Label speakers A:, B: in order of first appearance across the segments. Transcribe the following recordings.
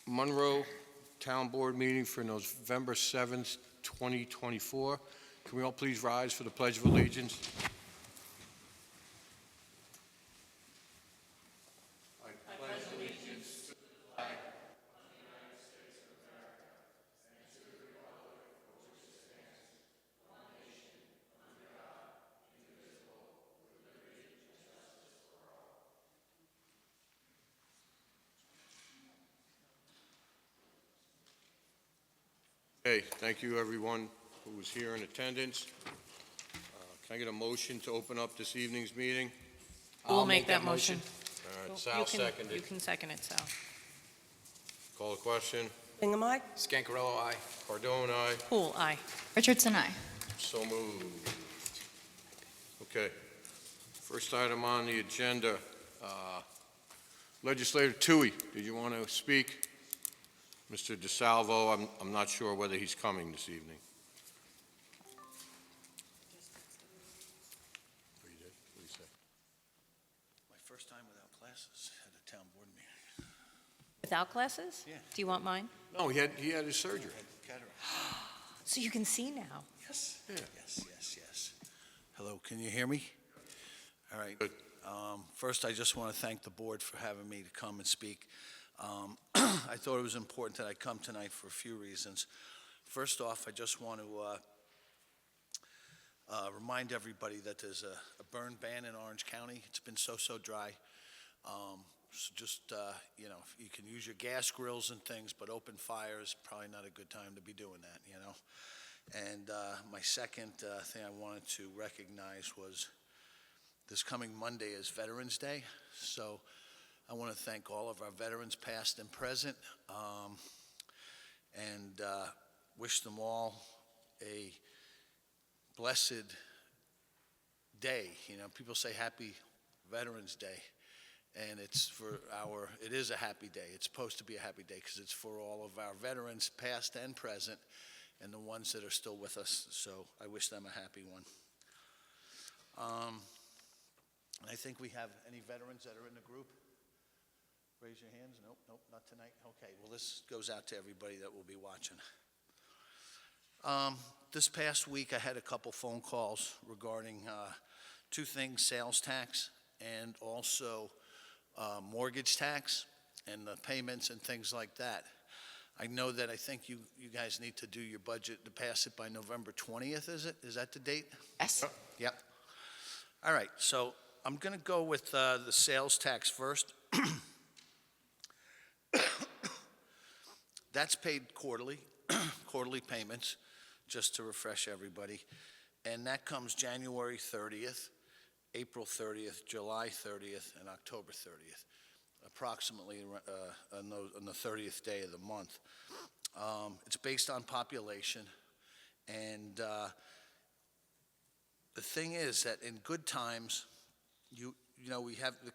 A: Monroe Town Board meeting for November 7th, 2024. Can we all please rise for the Pledge of Allegiance? Okay, thank you everyone who was here in attendance. Can I get a motion to open up this evening's meeting?
B: We'll make that motion.
A: All right, Sal
B: You
A: seconded.
B: can second it, Sal.
A: Call the question.
C: Bingham, aye.
D: Scancarello, aye.
A: Cardone, aye.
B: Poole, aye.
E: Richardson, aye.
A: So moved. Okay. First item on the agenda, Legislator Tui, did you want to speak? Mr. DeSalvo, I'm not sure whether he's coming this evening. Oh, you did? What did he say?
D: My first time without classes at a town board meeting.
B: Without glasses?
D: Yeah.
B: Do you want mine?
A: No, he had his surgery.
D: Cataract.
B: So you can see now.
D: Yes.
A: Yeah.
D: Yes. Hello, can you hear me? All right.
A: Good.
D: First, I just want to thank the board for having me to come and speak. I thought it was important that I come tonight for a few reasons. First off, I just want to remind everybody that there's a burn ban in Orange County. It's been so dry. So just, you can use your gas grills and things, but open fires, probably not a good time to be doing that, And my second thing I wanted to recognize was this coming Monday is Veterans Day. So I want to thank all of our veterans, past and present, and wish them all a blessed day. People say Happy Veterans Day, and it is a happy day. It's supposed to be a happy day because it's for all of our veterans, past and present, and the ones that are still with us. So I wish them a happy one. I think we have any veterans that are in the group. Raise your hands. Nope, not tonight. Okay, well, this goes out to everybody that will be watching. This past week, I had a couple phone calls regarding two things, sales tax and also mortgage tax and the payments and things like that. I know that I think you guys need to do your budget to pass it by November 20th, is it? Is that the date?
E: Yes.
D: Yep. All right, so I'm going to go with the sales tax first. That's paid quarterly, quarterly payments, just to refresh everybody. And that comes January 30th, April 30th, July 30th, and October 30th, approximately on the 30th day of the month. It's based on population. And the thing is that in good times, the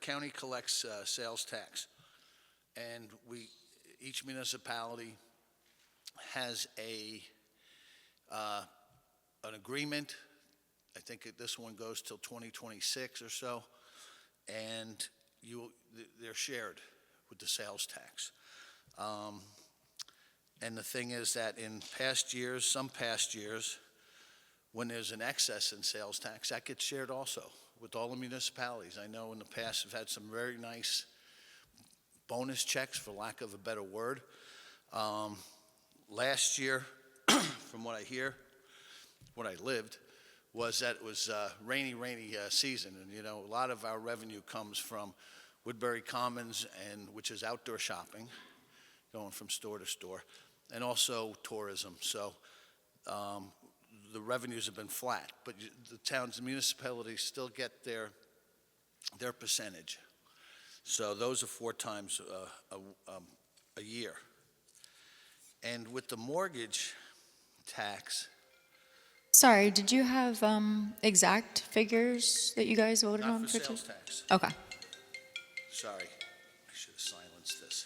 D: county collects sales tax. And each municipality has an agreement. I think this one goes till 2026 or so, and they're shared with the sales tax. And the thing is that in some past years, when there's an excess in sales tax, that gets shared also with all the municipalities. I know in the past we've had some very nice bonus checks, for lack of a better word. Last year, from what I hear, what I lived, was that it was rainy season. And, a lot of our revenue comes from Woodbury Commons, which is outdoor shopping, going from store to store, and also tourism. So the revenues have been flat, but the towns and municipalities still get their percentage. So those are 4 times a year. And with the mortgage tax.
E: Sorry, did you have exact figures that you guys voted on?
D: Not for sales tax.
E: Okay.
D: Sorry, I should have silenced this.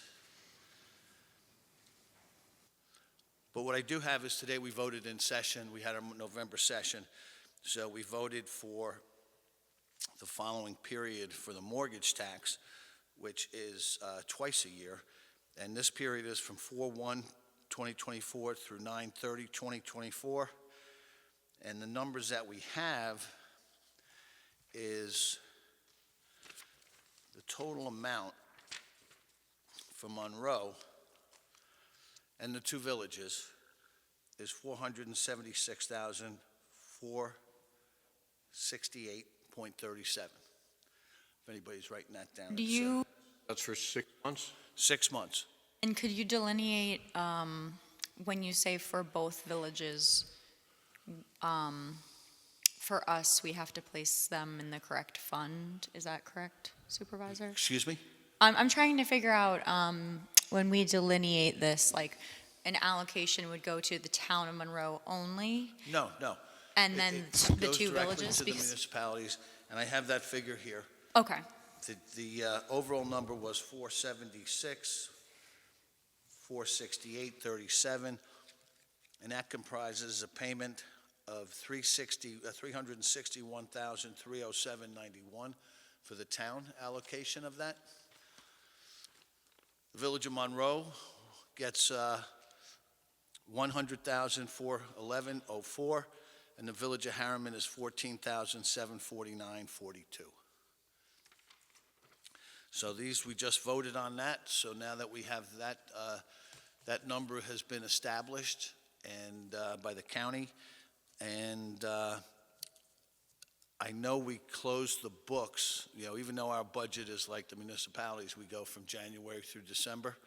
D: But what I do have is today we voted in session. We had our November session. So we voted for the following period for the mortgage tax, which is twice a year. And this period is from 4/1/2024 through 9/30/2024. And the numbers that we have is the total amount for Monroe and the two villages is $476,468.37. If anybody's writing that down.
E: Do
D: it's,
E: you,
A: That's for 6 months?
D: 6 months.
E: and could you delineate, when you say for both villages, for us, we have to place them in the correct fund? Is that correct, Supervisor?
D: Excuse me?
E: I'm trying to figure out, when we delineate this, like, an allocation would go to the town of Monroe only,
D: No.
E: and
D: It-
E: then
D: it
E: the
D: goes
E: two
D: directly
E: villages?
D: to the
E: Because-
D: municipalities, and I have that figure here.
E: Okay,
D: The overall number was 476, 468.37, and that comprises a payment of 361,307.91 for the town allocation of that. The Village of Monroe gets 100,411.04, and the Village of Harriman is 14,749.42. So these, we just voted on that, so now that we have that, that number has been established and, by the county, and I know we closed the books, even though our budget is like the municipalities, we go from January through December.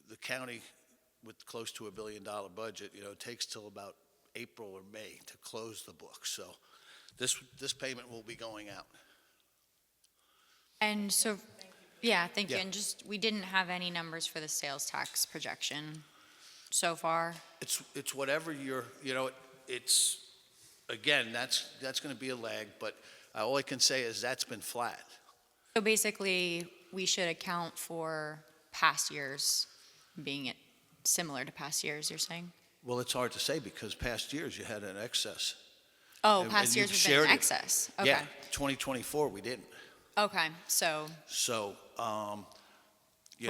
D: The county, with close to $1 billion budget, it takes till about April or May to close the books, so this payment will be going out.
E: and so, yeah, thank you,
D: Yeah.
E: and just, we didn't have any numbers for the sales tax projection so far?
D: It's whatever it's, again, that's going to be a lag, but all I can say is that's been flat.
E: So basically, we should account for past years being similar to past years, you're saying?
D: Well, it's hard to say because past years you had an excess.
E: Oh,
D: And-
E: past
D: and
E: years
D: you've
E: have been
D: shared
E: in
D: it.
E: excess, okay.
D: Yeah, 2024, we didn't.
E: Okay, so
D: So,
E: we're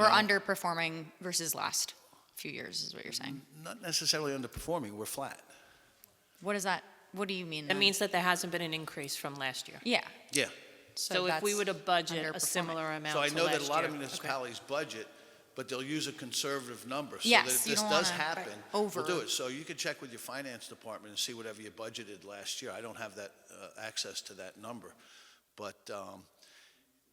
E: underperforming versus last few years, is what you're saying?
D: Not necessarily underperforming, we're flat.
E: What do you mean
B: That
E: then?
B: means that there hasn't been an increase from last year.
E: Yeah.
D: Yeah.
B: So if we
E: that's
B: were to budget a
E: underperforming.
B: similar amount
D: So I
B: to
D: know that a
B: last
D: lot of
B: year.
D: municipalities budget, but they'll use a conservative number. So
E: Yes,
D: that if
E: you
D: this
E: don't
D: does
E: wanna
D: happen,
E: over-
D: we'll do it. So you can check with your finance department and see whatever you budgeted last year. I don't have that, access to that number. But,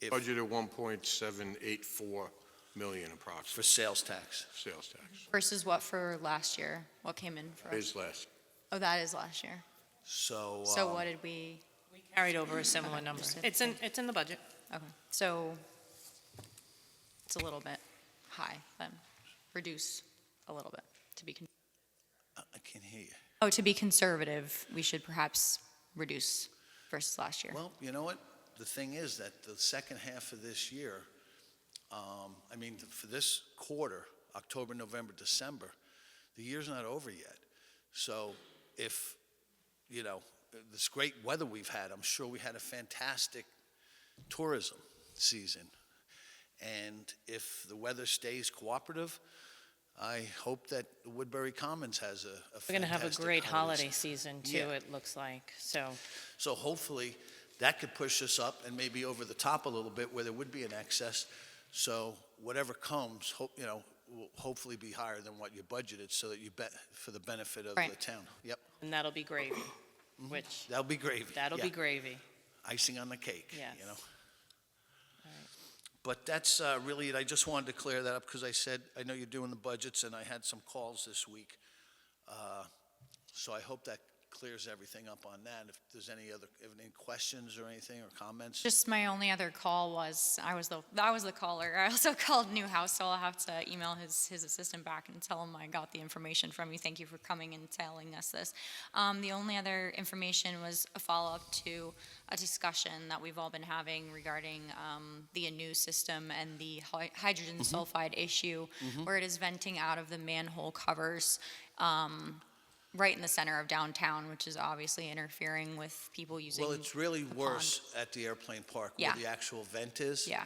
D: if,
A: Budget of 1.784 million approximately,
D: for sales tax.
A: sales tax.
E: Versus what for last year? What came in for us?
A: Is less.
E: Oh, that is last year.
D: So.
E: So what did we,
B: We carried over a similar
E: Okay,
B: number.
E: just
B: It's in the budget.
E: okay, so it's a little bit high then. Reduce a little bit to be,
D: I can't hear you.
E: to be conservative, we should perhaps reduce versus last year.
D: Well, you know what? The thing is that the second half of this year, for this quarter, October, November, December, the year's not over yet. So if, this great weather we've had, I'm sure we had a fantastic tourism season. And if the weather stays cooperative, I hope that Woodbury Commons has a fantastic
B: We're going to have a great holiday
D: season.
B: season, too,
D: Yeah.
B: it looks like. So
D: So hopefully, that could push us up and maybe over the top a little bit where there would be an excess. So whatever comes, will hopefully be higher than what you budgeted so that you bet for the benefit of the
E: Right.
D: town. Yep,
B: and that'll be gravy, which,
D: that'll be gravy.
B: that'll
D: Yeah.
B: be gravy.
D: Icing on the cake,
B: Yes.
D: But that's really it. I just wanted to clear that up because I know you're doing the budgets and I had some calls this week. So I hope that clears everything up on that. If there's any questions or anything or comments?
E: Just my only other call was, I was the caller. I also called Newhouse, so I'll have to email his assistant back and tell him I got the information from you. Thank you for coming and telling us this. The only other information was a follow-up to a discussion that we've all been having regarding the ANU system and the hydrogen sulfide issue, where it is venting out of the manhole covers right in the center of downtown, which is obviously interfering with people using
D: Well, it's really
E: the
D: worse at the airplane park where
E: Yeah.
D: the actual vent is.
E: Yeah.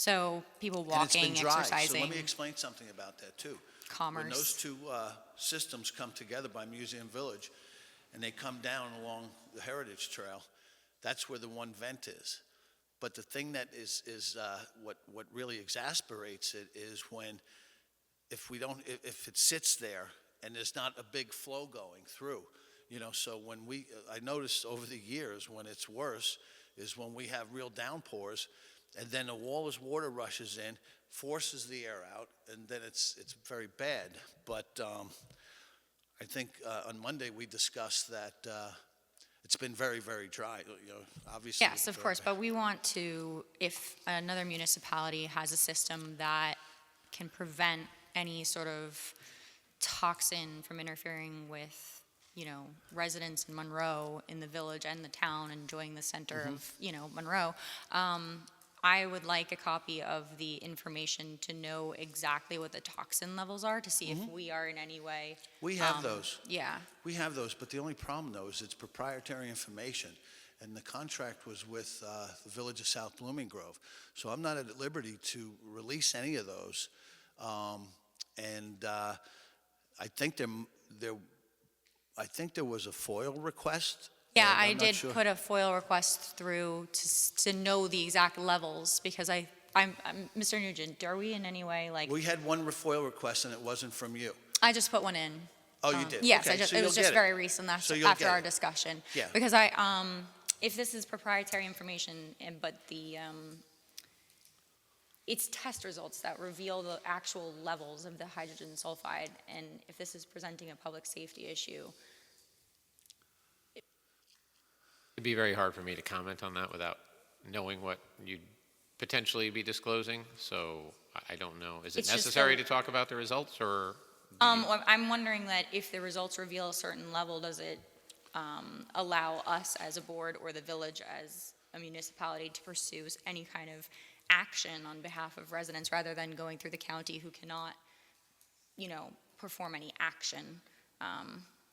E: So people
D: And it's been
E: walking,
D: dry. So
E: exercising,
D: let me explain something about that, too.
E: commerce.
D: When those two systems come together by Museum Village, and they come down along the Heritage Trail, that's where the one vent is. But the thing that is what really exasperates it is when, if it sits there and there's not a big flow going through, so when I noticed over the years when it's worse is when we have real downpours, and then all this water rushes in, forces the air out, and then it's very bad. But I think on Monday we discussed that it's been very, very dry, obviously.
E: Yes, of course, but we want to, if another municipality has a system that can prevent any sort of toxin from interfering with, residents in Monroe, in the village and the town, enjoying the center of, Monroe, I would like a copy of the information to know exactly what the toxin levels are, to see if we are in any way.
D: We have those.
E: Yeah.
D: We have those, but the only problem, though, is it's proprietary information, and the contract was with the Village of South Blooming Grove. So I'm not at liberty to release any of those. I think there was a FOIL request.
E: Yeah,
D: and
E: I
D: I'm not
E: did
D: sure.
E: put a FOIL request through to know the exact levels, because I'm Mr. Nugent, are we in any way, like,
D: We had one FOIL request, and it wasn't from you.
E: I just put one in.
D: Oh, you did?
E: Yes,
D: Okay,
E: it
D: so
E: was
D: you'll
E: just
D: get
E: very recent, that's
D: So you'll
E: after
D: get
E: our
D: it.
E: discussion.
D: Yeah.
E: Because if this is proprietary information, but it's test results that reveal the actual levels of the hydrogen sulfide, and if this is presenting a public safety issue.
C: It'd be very hard for me to comment on that without knowing what you'd potentially be disclosing, so I don't know. Is it
E: It's just
C: necessary
E: the-
C: to talk about the results, or?
E: Well, I'm wondering that if the results reveal a certain level, does it allow us as a board or the village as a municipality to pursue any kind of action on behalf of residents rather than going through the county who cannot, perform any action?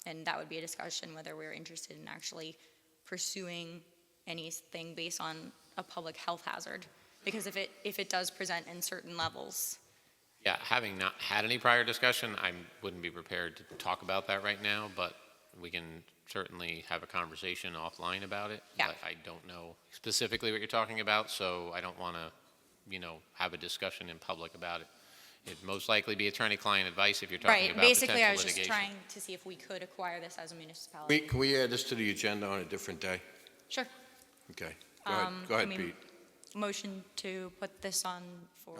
E: And that would be a discussion whether we're interested in actually pursuing anything based on a public health hazard. Because if it does present in certain levels.
C: Yeah, having not had any prior discussion, I wouldn't be prepared to talk about that right now, but we can certainly have a conversation offline about it.
E: Yeah.
C: But I don't know specifically what you're talking about, so I don't want to, have a discussion in public about it. It'd most likely be attorney-client advice if you're talking
E: Right,
C: about
E: basically I
C: potential
E: was just
C: litigation.
E: trying to see if we could acquire this as a municipality.
A: Can we add this to the agenda on a different day?
E: Sure.
A: Okay. Go ahead,
E: can we
A: Pete.
E: Motion to put this on for,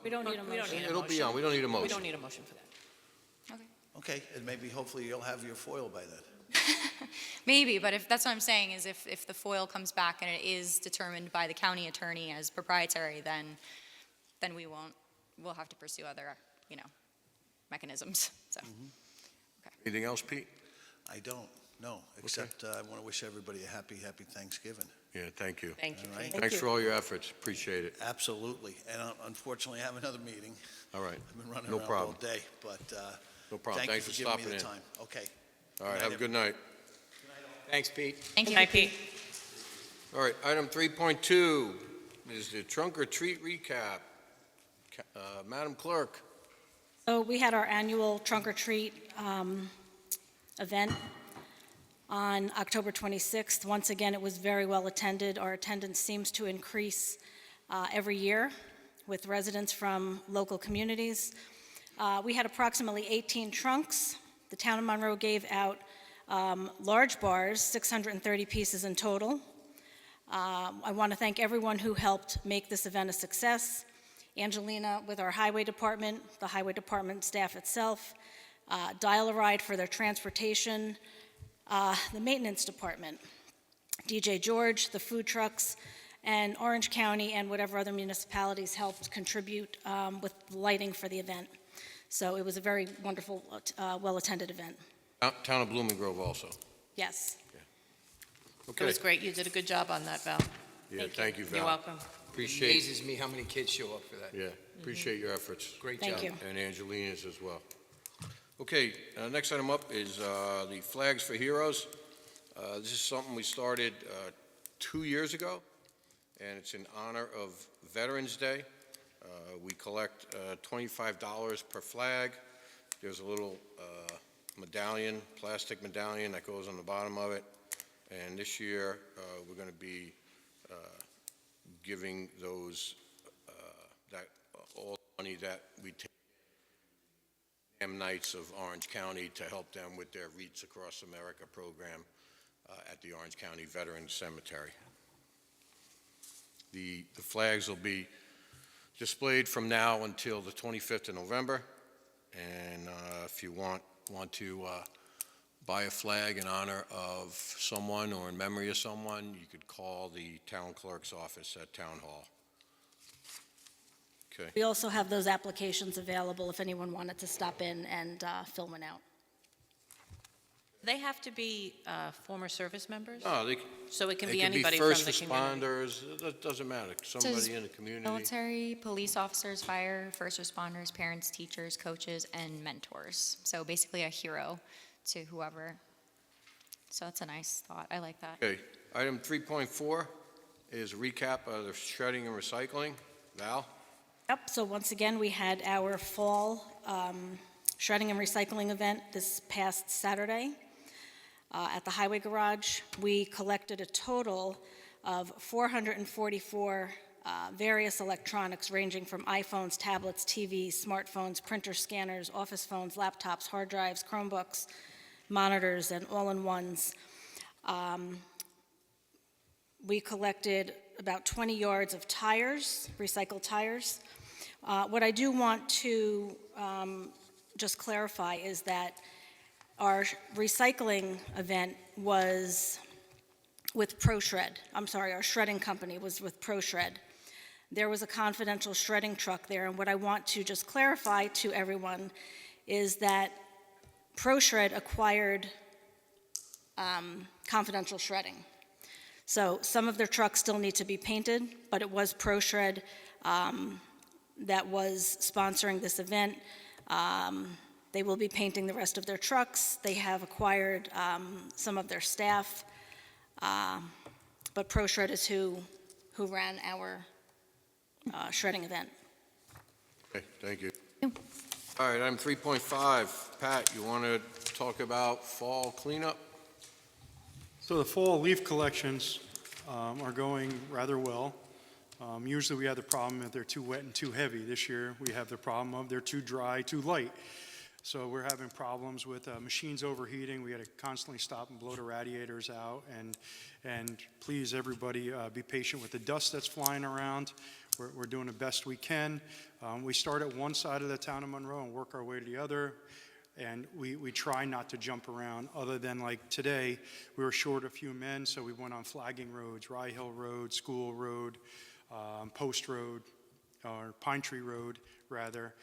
B: We don't need a motion.
A: It'll be on, we don't need a motion.
B: We don't need a motion for that.
E: okay.
D: Okay, and maybe hopefully you'll have your FOIL by then.
E: Maybe, but if, that's what I'm saying, is if the FOIL comes back and it is determined by the county attorney as proprietary, then we'll have to pursue other, mechanisms, so.
A: Anything else, Pete?
D: I don't, no, except I want to wish everybody a happy Thanksgiving.
A: Yeah, thank you.
B: Thank you.
D: All right.
B: Pete.
A: Thanks for all your efforts, appreciate it.
D: Absolutely, and unfortunately I have another meeting.
A: All right,
D: I've been running
A: No
D: around
A: problem.
D: all day, but
A: no problem.
D: thank you
A: Thanks
D: for
A: for
D: giving me
A: stopping
D: the
A: in.
D: time. Okay.
A: All right, have a good night.
F: Thanks, Pete.
E: Thank you.
B: Hi, Pete.
A: All right, item 3.2 is the trunk or treat recap. Madam Clerk.
G: So we had our annual trunk or treat event on October 26th. Once again, it was very well attended. Our attendance seems to increase every year with residents from local communities. We had approximately 18 trunks. The town of Monroe gave out large bars, 630 pieces in total. I want to thank everyone who helped make this event a success. Angelina with our highway department, the highway department staff itself, Dial-A-Ride for their transportation, the maintenance department, DJ George, the food trucks, and Orange County and whatever other municipalities helped contribute with lighting for the event. So it was a very wonderful, well-attended event.
A: Town of Blooming Grove also.
G: Yes.
B: It
A: Okay.
B: was great. You did a good job on that, Val.
A: Yeah, thank you, Val.
B: You're welcome.
A: Appreciate,
F: Amazes me how many kids show up for that.
A: yeah, appreciate your efforts.
F: Great job.
G: Thank you.
A: And Angelina's as well. Okay, next item up is the Flags for Heroes. This is something we started 2 years ago, and it's in honor of Veterans Day. We collect $25 per flag. There's a little medallion, plastic medallion that goes on the bottom of it. And this year, we're going to be giving those, all the money that we take Knights of Orange County to help them with their Wreaths Across America program at the Orange County Veterans Cemetery. The flags will be displayed from now until the 25th of November. And if you want to buy a flag in honor of someone or in memory of someone, you could call the town clerk's office at Town Hall. Okay.
G: We also have those applications available if anyone wanted to stop in and fill one out.
B: They have to be former service members?
A: No, they
B: So it can
A: It
B: be
A: could be
B: anybody from
A: first
B: the community?
A: responders, it doesn't matter, somebody in the community.
E: Military, police officers, fire, first responders, parents, teachers, coaches, and mentors. So basically a hero to whoever. So that's a nice thought. I like that.
A: Okay, item 3.4 is recap of the shredding and recycling. Val?
G: Yep, so once again, we had our fall shredding and recycling event this past Saturday at the Highway Garage. We collected a total of 444 various electronics ranging from iPhones, tablets, TVs, smartphones, printer scanners, office phones, laptops, hard drives, Chromebooks, monitors, and all-in-ones. We collected about 20 yards of tires, recycled tires. What I do want to just clarify is that our recycling event was with ProShred. I'm sorry, our shredding company was with ProShred. There was a confidential shredding truck there, and what I want to just clarify to everyone is that ProShred acquired confidential shredding. So some of their trucks still need to be painted, but it was ProShred that was sponsoring this event. They will be painting the rest of their trucks. They have acquired some of their staff, but ProShred is who ran our shredding event.
A: Okay, thank you. All right, item 3.5. Pat, you want to talk about fall cleanup?
H: So the fall leaf collections are going rather well. Usually we have the problem if they're too wet and too heavy. This year we have the problem of they're too dry, too light. So we're having problems with machines overheating. We got to constantly stop and blow the radiators out. And please, everybody, be patient with the dust that's flying around. We're doing the best we can. We start at one side of the town of Monroe and work our way to the other. And we try not to jump around, other than like today, we were short a few men, so we went on flagging roads, Rye Hill Road, School Road, Post Road, or Pine Tree Road, rather,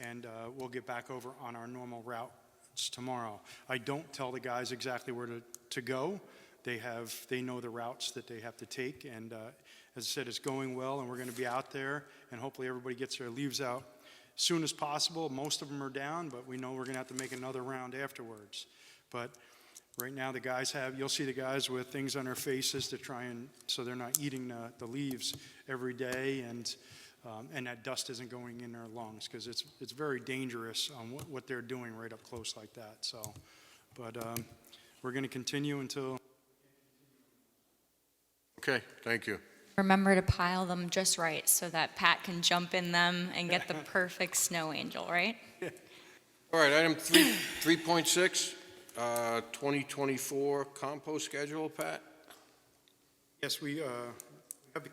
H: and we'll get back over on our normal routes tomorrow. I don't tell the guys exactly where to go. They know the routes that they have to take, and as I said, it's going well, and we're going to be out there, and hopefully everybody gets their leaves out as soon as possible. Most of them are down, but we know we're going to have to make another round afterwards. But right now, you'll see the guys with things on their faces to try and, so they're not eating the leaves every day, and that dust isn't going in their lungs, because it's very dangerous on what they're doing right up close like that. So, but we're going to continue until.
A: Okay, thank you.
E: Remember to pile them just right so that Pat can jump in them and get the perfect snow angel, right?
A: All right, item 3.6, 2024 compost schedule, Pat?
H: Yes, we have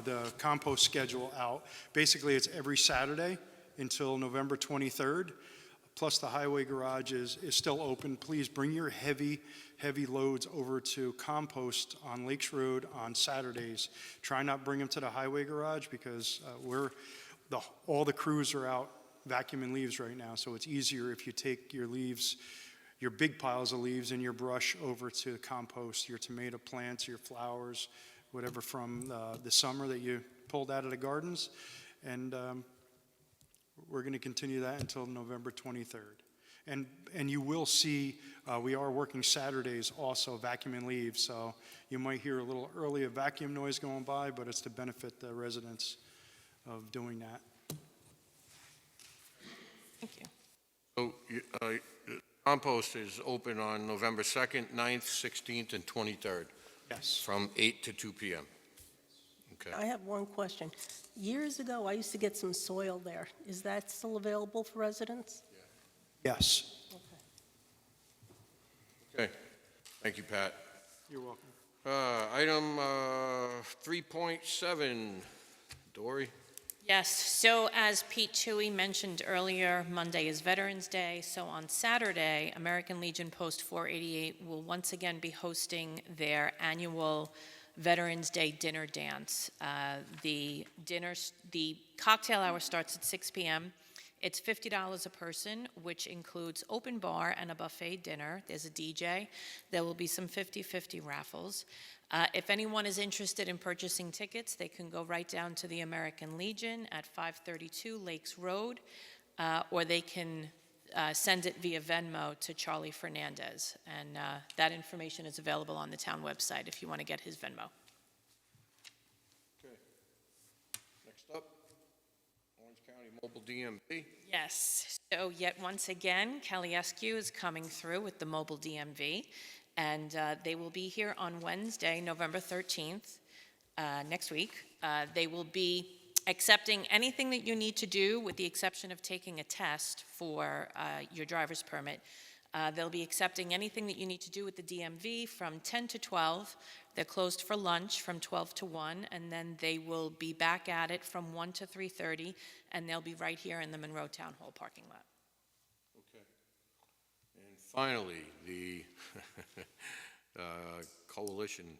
H: the compost schedule out. Basically, it's every Saturday until November 23rd. Plus, the highway garage is still open. Please bring your heavy loads over to compost on Lakes Road on Saturdays. Try not bring them to the highway garage, because all the crews are out vacuuming leaves right now. So it's easier if you take your leaves, your big piles of leaves and your brush over to compost, your tomato plants, your flowers, whatever from the summer that you pulled out of the gardens. And we're going to continue that until November 23rd. And you will see, we are working Saturdays also, vacuuming leaves. So you might hear a little early a vacuum noise going by, but it's to benefit the residents of doing that.
B: Thank you.
A: So, compost is open on November 2nd, 9th, 16th, and 23rd,
H: Yes.
A: from 8 to 2 p.m. Okay.
I: I have one question. Years ago, I used to get some soil there. Is that still available for residents?
H: Yes.
A: Okay. Thank you, Pat.
H: You're welcome.
A: Item 3.7, Dory?
B: Yes, so as Pete Toohey mentioned earlier, Monday is Veterans Day, so on Saturday, American Legion Post 488 will once again be hosting their annual Veterans Day dinner dance. The cocktail hour starts at 6 p.m. It's $50 a person, which includes open bar and a buffet dinner. There's a DJ. There will be some 50-50 raffles. If anyone is interested in purchasing tickets, they can go right down to the American Legion at 532 Lakes Road, or they can send it via Venmo to Charlie Fernandez. And that information is available on the town website if you want to get his Venmo.
A: Okay. Next up, Orange County Mobile DMV.
B: Yes, so yet once again, Kelly Eskew is coming through with the mobile DMV, and they will be here on Wednesday, November 13th, next week. They will be accepting anything that you need to do, with the exception of taking a test for your driver's permit. They'll be accepting anything that you need to do with the DMV from 10 to 12. They're closed for lunch from 12 to 1, and then they will be back at it from 1 to 3:30, and they'll be right here in the Monroe Town Hall parking lot.
A: Okay. And finally, the coalition.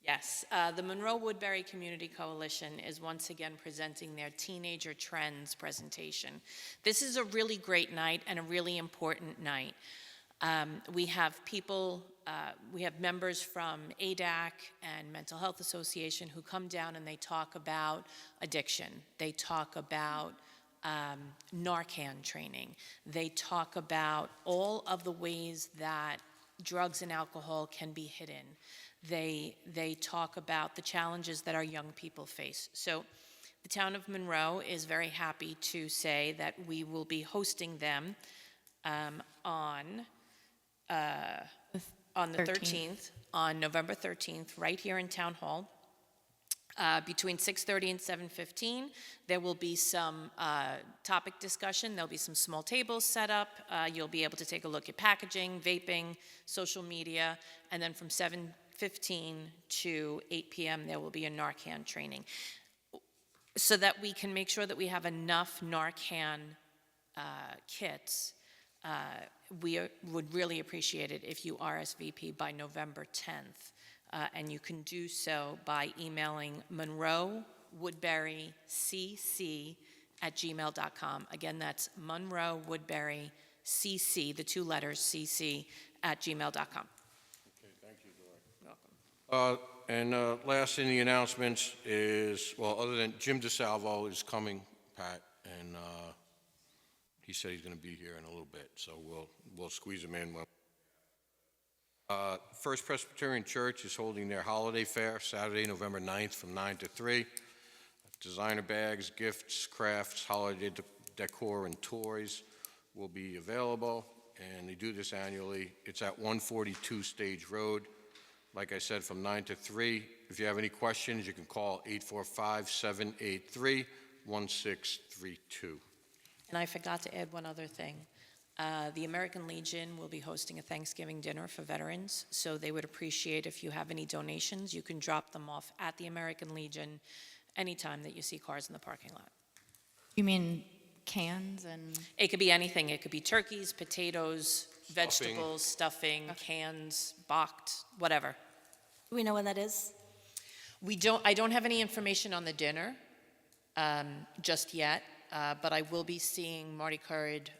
B: Yes, the Monroe Woodbury Community Coalition is once again presenting their Teenager Trends presentation. This is a really great night and a really important night. We have members from ADAC and Mental Health Association who come down and they talk about addiction. They talk about Narcan training. They talk about all of the ways that drugs and alcohol can be hidden. They talk about the challenges that our young people face. So the town of Monroe is very happy to say that we will be hosting them on the 13th, on November 13th, right here in Town Hall. Between 6:30 and 7:15, there will be some topic discussion. There'll be some small tables set up. You'll be able to take a look at packaging, vaping, social media, and then from 7:15 to 8 p.m. there will be a Narcan training, so that we can make sure that we have enough Narcan kits. We would really appreciate it if you RSVP by November 10th. And you can do so by emailing monroewoodburycc@gmail.com. Again, that's monroewoodburycc, the two letters, cc@gmail.com.
A: Okay, thank you, Dory. Welcome. And last in the announcements is, well, other than Jim DeSalvo is coming, Pat, and he said he's going to be here in a little bit, so we'll squeeze him in. First Presbyterian Church is holding their holiday fair Saturday, November 9th from 9 to 3. Designer bags, gifts, crafts, holiday decor, and toys will be available, and they do this annually. It's at 142 Stage Road. Like I said, from 9 to 3. If you have any questions, you can call 845-783-1632.
B: And I forgot to add one other thing. The American Legion will be hosting a Thanksgiving dinner for veterans, so they would appreciate if you have any donations. You can drop them off at the American Legion anytime that you see cars in the parking lot.
E: You mean cans and?
B: It could be anything. It could be turkeys, potatoes, vegetables, stuffing, cans, boxed, whatever.
G: Do we know when that is?
B: I don't have any information on the dinner just yet, but I will be seeing Marty Currid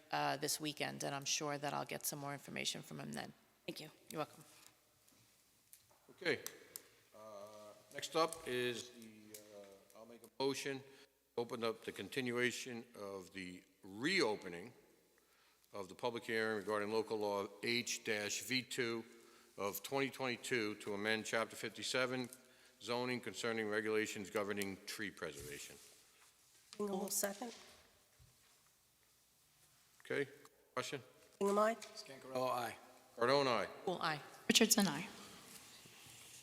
B: this weekend, and I'm sure that I'll get some more information from him then.
G: Thank you.
B: You're welcome.
A: Okay. Next up is I'll make a motion to open up the continuation of the reopening of the public hearing regarding local law H-V2 of 2022 to amend Chapter 57 zoning concerning regulations governing tree preservation.
I: Hingham will second.
A: Okay, question?
I: Hingham, aye.
F: Scangarello, aye.
A: Cardone, aye.
B: Poole, aye.
E: Richardson, aye.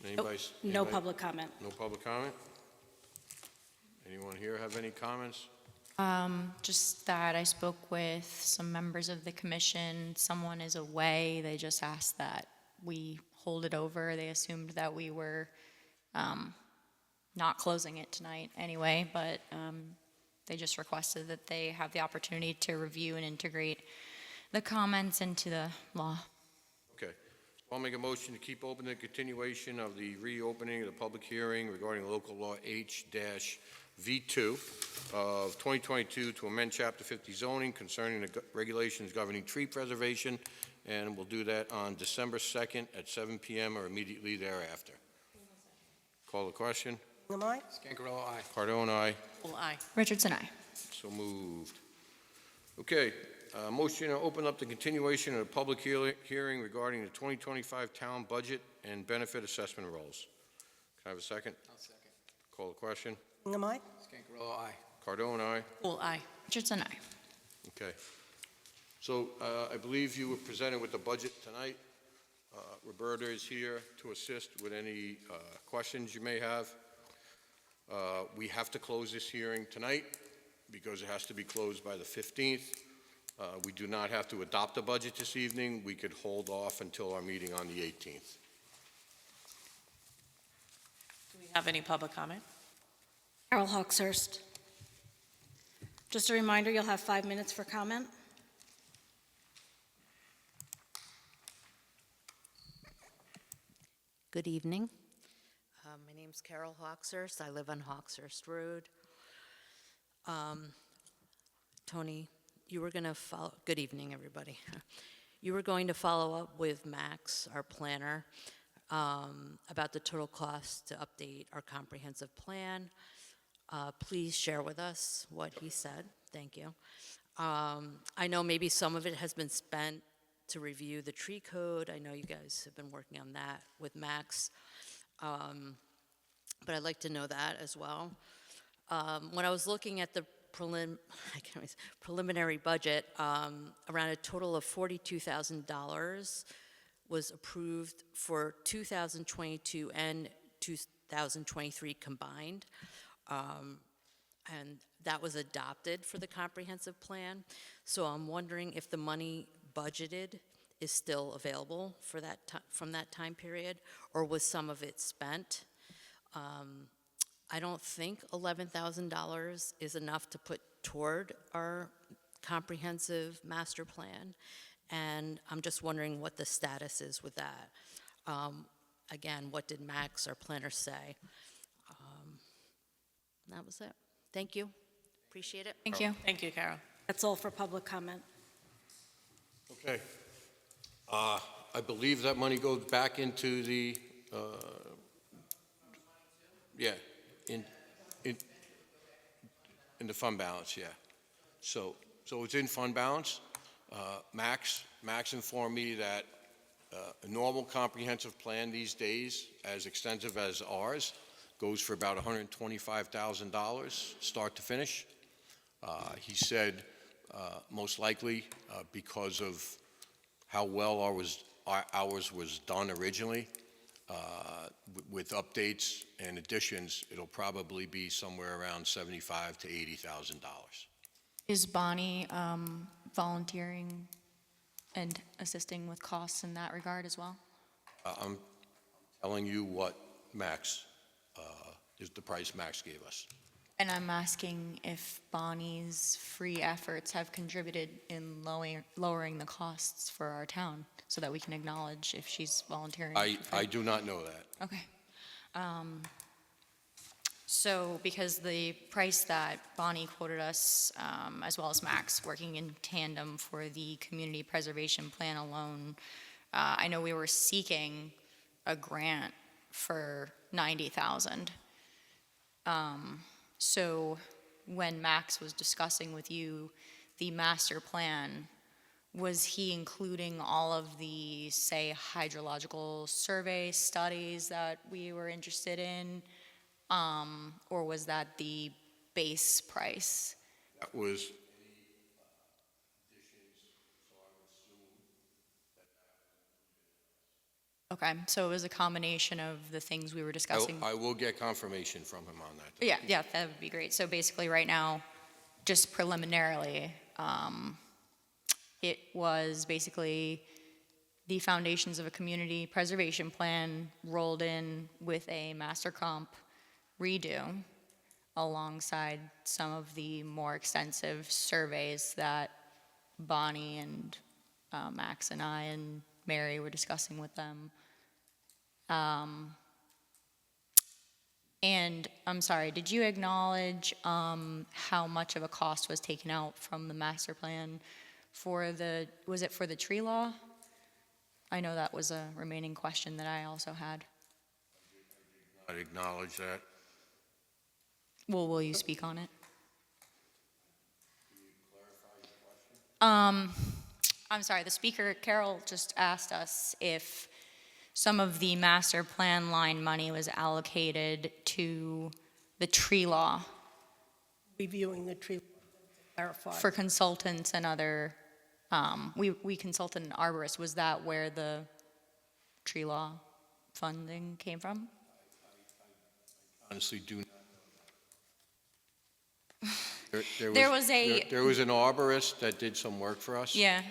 A: Anybody?
G: No
A: anybody-
G: public comment.
A: No public comment? Anyone here have any comments?
E: Just that I spoke with some members of the commission. Someone is away. They just asked that we hold it over. They assumed that we were not closing it tonight anyway, but they just requested that they have the opportunity to review and integrate the comments into the law.
A: Okay. I'll make a motion to keep open the continuation of the reopening of the public hearing regarding local law H-V2 of 2022 to amend Chapter 50 zoning concerning the regulations governing tree preservation, and we'll do that on December 2nd at 7 p.m. or immediately thereafter. Call the question.
I: Hingham, aye.
F: Scangarello, aye.
A: Cardone, aye.
B: Poole, aye.
E: Richardson, aye.
A: So moved. Okay, motion to open up the continuation of the public hearing regarding the 2025 town budget and benefit assessment rolls. Can I have a second?
F: I'll second.
A: Call the question.
I: Hingham, aye.
F: Scangarello, aye.
A: Cardone, aye.
B: Poole, aye.
E: Richardson, aye.
A: Okay. So I believe you were presented with the budget tonight. Roberta is here to assist with any questions you may have. We have to close this hearing tonight because it has to be closed by the 15th. We do not have to adopt the budget this evening. We could hold off until our meeting on the 18th.
B: Do we have any public comment?
G: Carol Hawkshurst. Just a reminder, you'll have 5 minutes for comment.
J: Good evening. My name's Carol Hawkshurst. I live on Hawkshurst Road. Tony, you were going to follow, good evening, everybody. You were going to follow up with Max, our planner, about the total cost to update our comprehensive plan. Please share with us what he said. Thank you. I know maybe some of it has been spent to review the tree code. I know you guys have been working on that with Max. But I'd like to know that as well. When I was looking at the preliminary budget, around a total of $42,000 was approved for 2022 and 2023 combined. And that was adopted for the comprehensive plan. So I'm wondering if the money budgeted is still available for that from that time period, or was some of it spent? I don't think $11,000 is enough to put toward our comprehensive master plan, and I'm just wondering what the status is with that. Again, what did Max, our planner, say? That was it. Thank you. Appreciate it.
E: Thank you.
B: Thank you, Carol.
G: That's all for public comment.
A: Okay. I believe that money goes back into the, yeah, in the fund balance, yeah. So it's in fund balance. Max informed me that a normal comprehensive plan these days, as extensive as ours, goes for about $125,000, start to finish. He said most likely because of how well ours was done originally, with updates and additions, it'll probably be somewhere around $75,000 to $80,000.
E: Is Bonnie volunteering and assisting with costs in that regard as well?
A: I'm telling you what Max, is the price Max gave us.
E: And I'm asking if Bonnie's free efforts have contributed in lowering the costs for our town, so that we can acknowledge if she's volunteering.
A: I do not know that.
E: Okay. So because the price that Bonnie quoted us, as well as Max, working in tandem for the community preservation plan alone, I know we were seeking a grant for $90,000. So when Max was discussing with you the master plan, was he including all of the, say, hydrological survey studies that we were interested in? Or was that the base price?
A: That was,
E: Okay, so it was a combination of the things we were discussing.
A: I will get confirmation from him on that.
E: Yeah, yeah, that would be great. So basically, right now, just preliminarily, it was basically the foundations of a community preservation plan rolled in with a master comp redo alongside some of the more extensive surveys that Bonnie and Max and I and Mary were discussing with them. And I'm sorry, did you acknowledge how much of a cost was taken out from the master plan for was it for the tree law? I know that was a remaining question that I also had.
A: I acknowledge that.
E: Well, will you speak on it? I'm sorry, the speaker, Carol, just asked us if some of the master plan line money was allocated to the tree law
I: Reviewing the tree, clarify.
E: for consultants and other, we consulted an arborist. Was that where the tree law funding came from?
A: Honestly, do not.
E: There was
A: There was an arborist that did some work for us.
E: Yeah.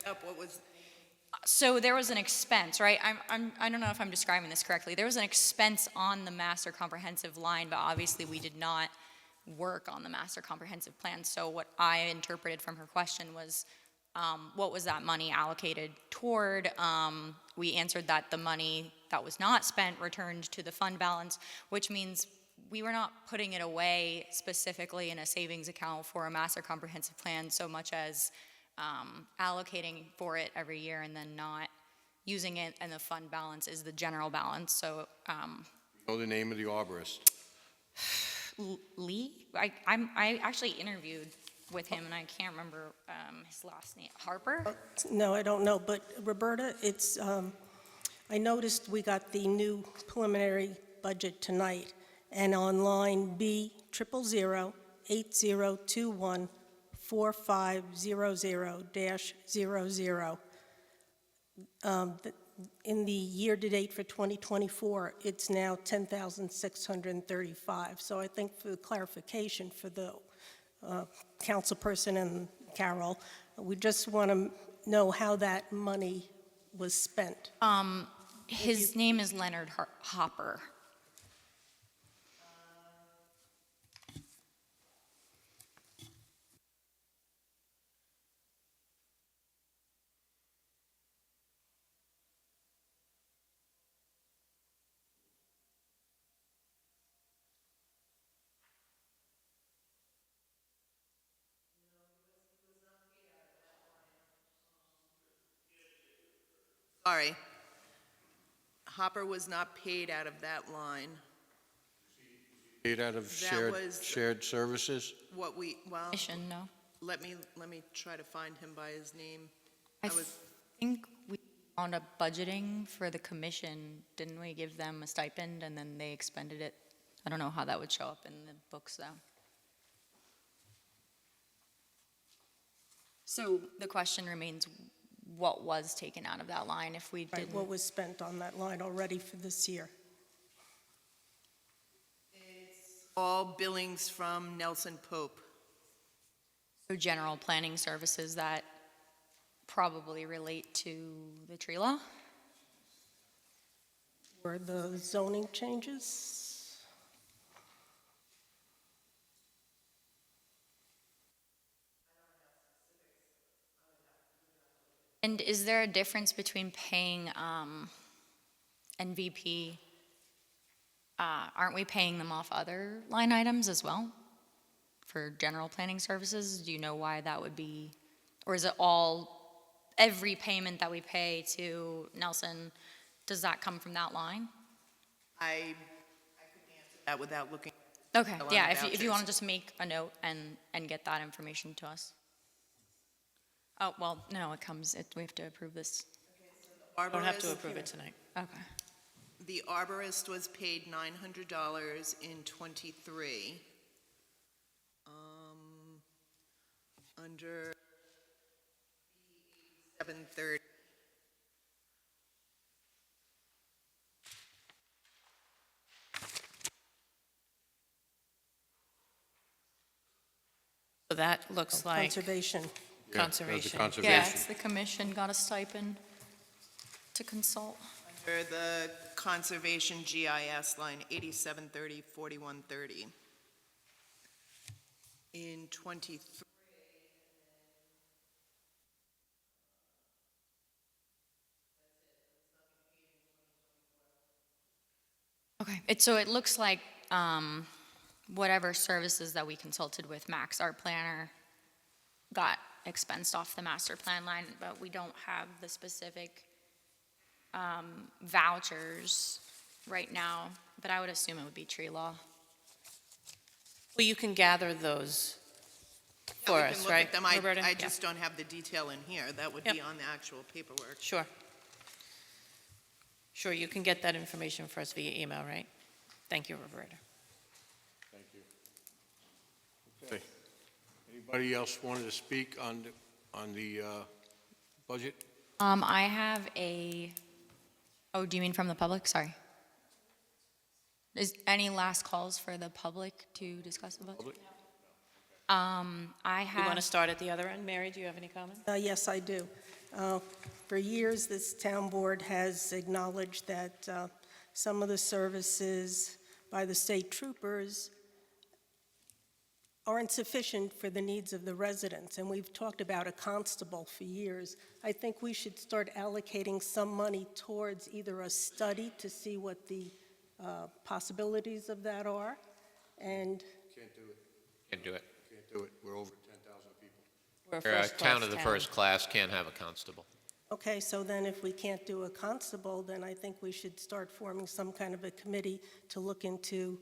K: What was,
E: So there was an expense, right? I don't know if I'm describing this correctly. There was an expense on the master comprehensive line, but obviously we did not work on the master comprehensive plan. So what I interpreted from her question was, what was that money allocated toward? We answered that the money that was not spent returned to the fund balance, which means we were not putting it away specifically in a savings account for a master comprehensive plan so much as allocating for it every year and then not using it, and the fund balance is the general balance. So
A: Know the name of the arborist?
E: Lee, I actually interviewed with him and I can't remember his last name. Harper?
I: No, I don't know, but Roberta, it's, I noticed we got the new preliminary budget tonight, and on line B, 000-8021-4500-00, in the year-to-date for 2024, it's now 10,635. So I think for the clarification for the councilperson and Carol, we just want to know how that money was spent.
E: His name is Leonard Hopper.
K: sorry. Hopper was not paid out of that line.
A: Paid out of
K: That was-
A: shared services?
K: What we, well,
E: I should know.
K: let me try to find him by his name.
E: I
K: I was-
E: think we wound up budgeting for the commission. Didn't we give them a stipend and then they expended it? I don't know how that would show up in the books though. So the question remains, what was taken out of that line if we
I: Right,
E: didn't?
I: what was spent on that line already for this year?
K: All billings from Nelson Pope.
E: So general planning services that probably relate to the tree law?
I: Were the zoning changes?
E: And is there a difference between paying NVP? Aren't we paying them off other line items as well for general planning services? Do you know why that would be? Or is it all, every payment that we pay to Nelson, does that come from that line?
K: I couldn't answer that without looking.
E: Okay,
K: on
E: yeah,
K: the
E: if you
K: vouchers.
E: want to just make a note and get that information to us. Oh, well, no, it comes, we have to approve this.
K: Don't have to
B: approve it tonight.
E: Okay.
K: The arborist was paid $900 in '23. under 730.
B: So that looks like
I: Conservation.
A: Yeah, that's the
B: conservation.
A: conservation.
E: Yeah, it's the commission got a stipend to consult.
K: Under the conservation GIS line 8730, 4130. In 23,
E: Okay. So it looks like whatever services that we consulted with Max, our planner, got expensed off the master plan line, but we don't have the specific vouchers right now, but I would assume it would be tree law.
B: Well, you can gather those
K: yeah,
B: for
K: we
B: us,
K: can look
B: right,
K: at them.
B: Roberta?
K: I
B: Yeah.
K: just don't have the detail in here. That would
B: Yep.
K: be on the actual paperwork.
B: Sure. Sure, you can get that information for us via email, right? Thank you, Roberta.
A: Thank you. Okay. Anybody else wanted to speak on the budget?
E: I have oh, do you mean from the public? Sorry. Is any last calls for the public to discuss the budget?
A: Public?
E: I
B: You want to
E: have,
B: start at the other end? Mary, do you have any comments?
I: Yes, I do. For years, this town board has acknowledged that some of the services by the state troopers aren't sufficient for the needs of the residents, and we've talked about a constable for years. I think we should start allocating some money towards either a study to see what the possibilities of that are, and
A: Can't do it.
C: Can't do it.
A: Can't do it. We're over 10,000 people.
B: We're a
C: We're a
B: first-class
C: town of the first class, can't have a constable.
I: okay, so then if we can't do a constable, then I think we should start forming some kind of a committee to look into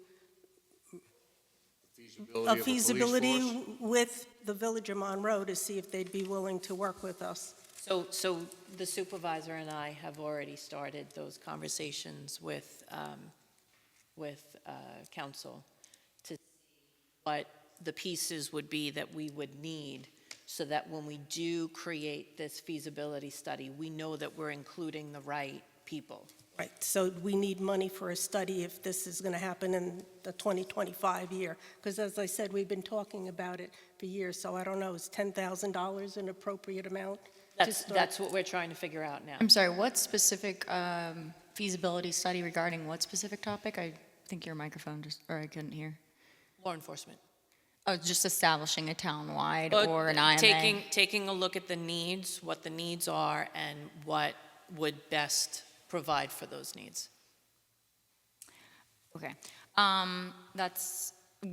A: Feasibility
I: a
A: of a police
I: feasibility
A: force?
I: with the Village of Monroe to see if they'd be willing to work with us.
B: So the supervisor and I have already started those conversations with council to see what the pieces would be that we would need so that when we do create this feasibility study, we know that we're including the right people.
I: Right, so we need money for a study if this is going to happen in the 2025 year. Because as I said, we've been talking about it for years, so I don't know, is $10,000 an appropriate amount? to start?
B: That's what we're trying to figure out now.
E: I'm sorry, what specific feasibility study regarding what specific topic? I think your microphone just, or I couldn't hear.
B: Law enforcement.
E: Oh, just establishing a town-wide
B: But
E: or an IMA?
B: Taking a look at the needs, what the needs are, and what would best provide for those needs.
E: Okay. That's,
B: Is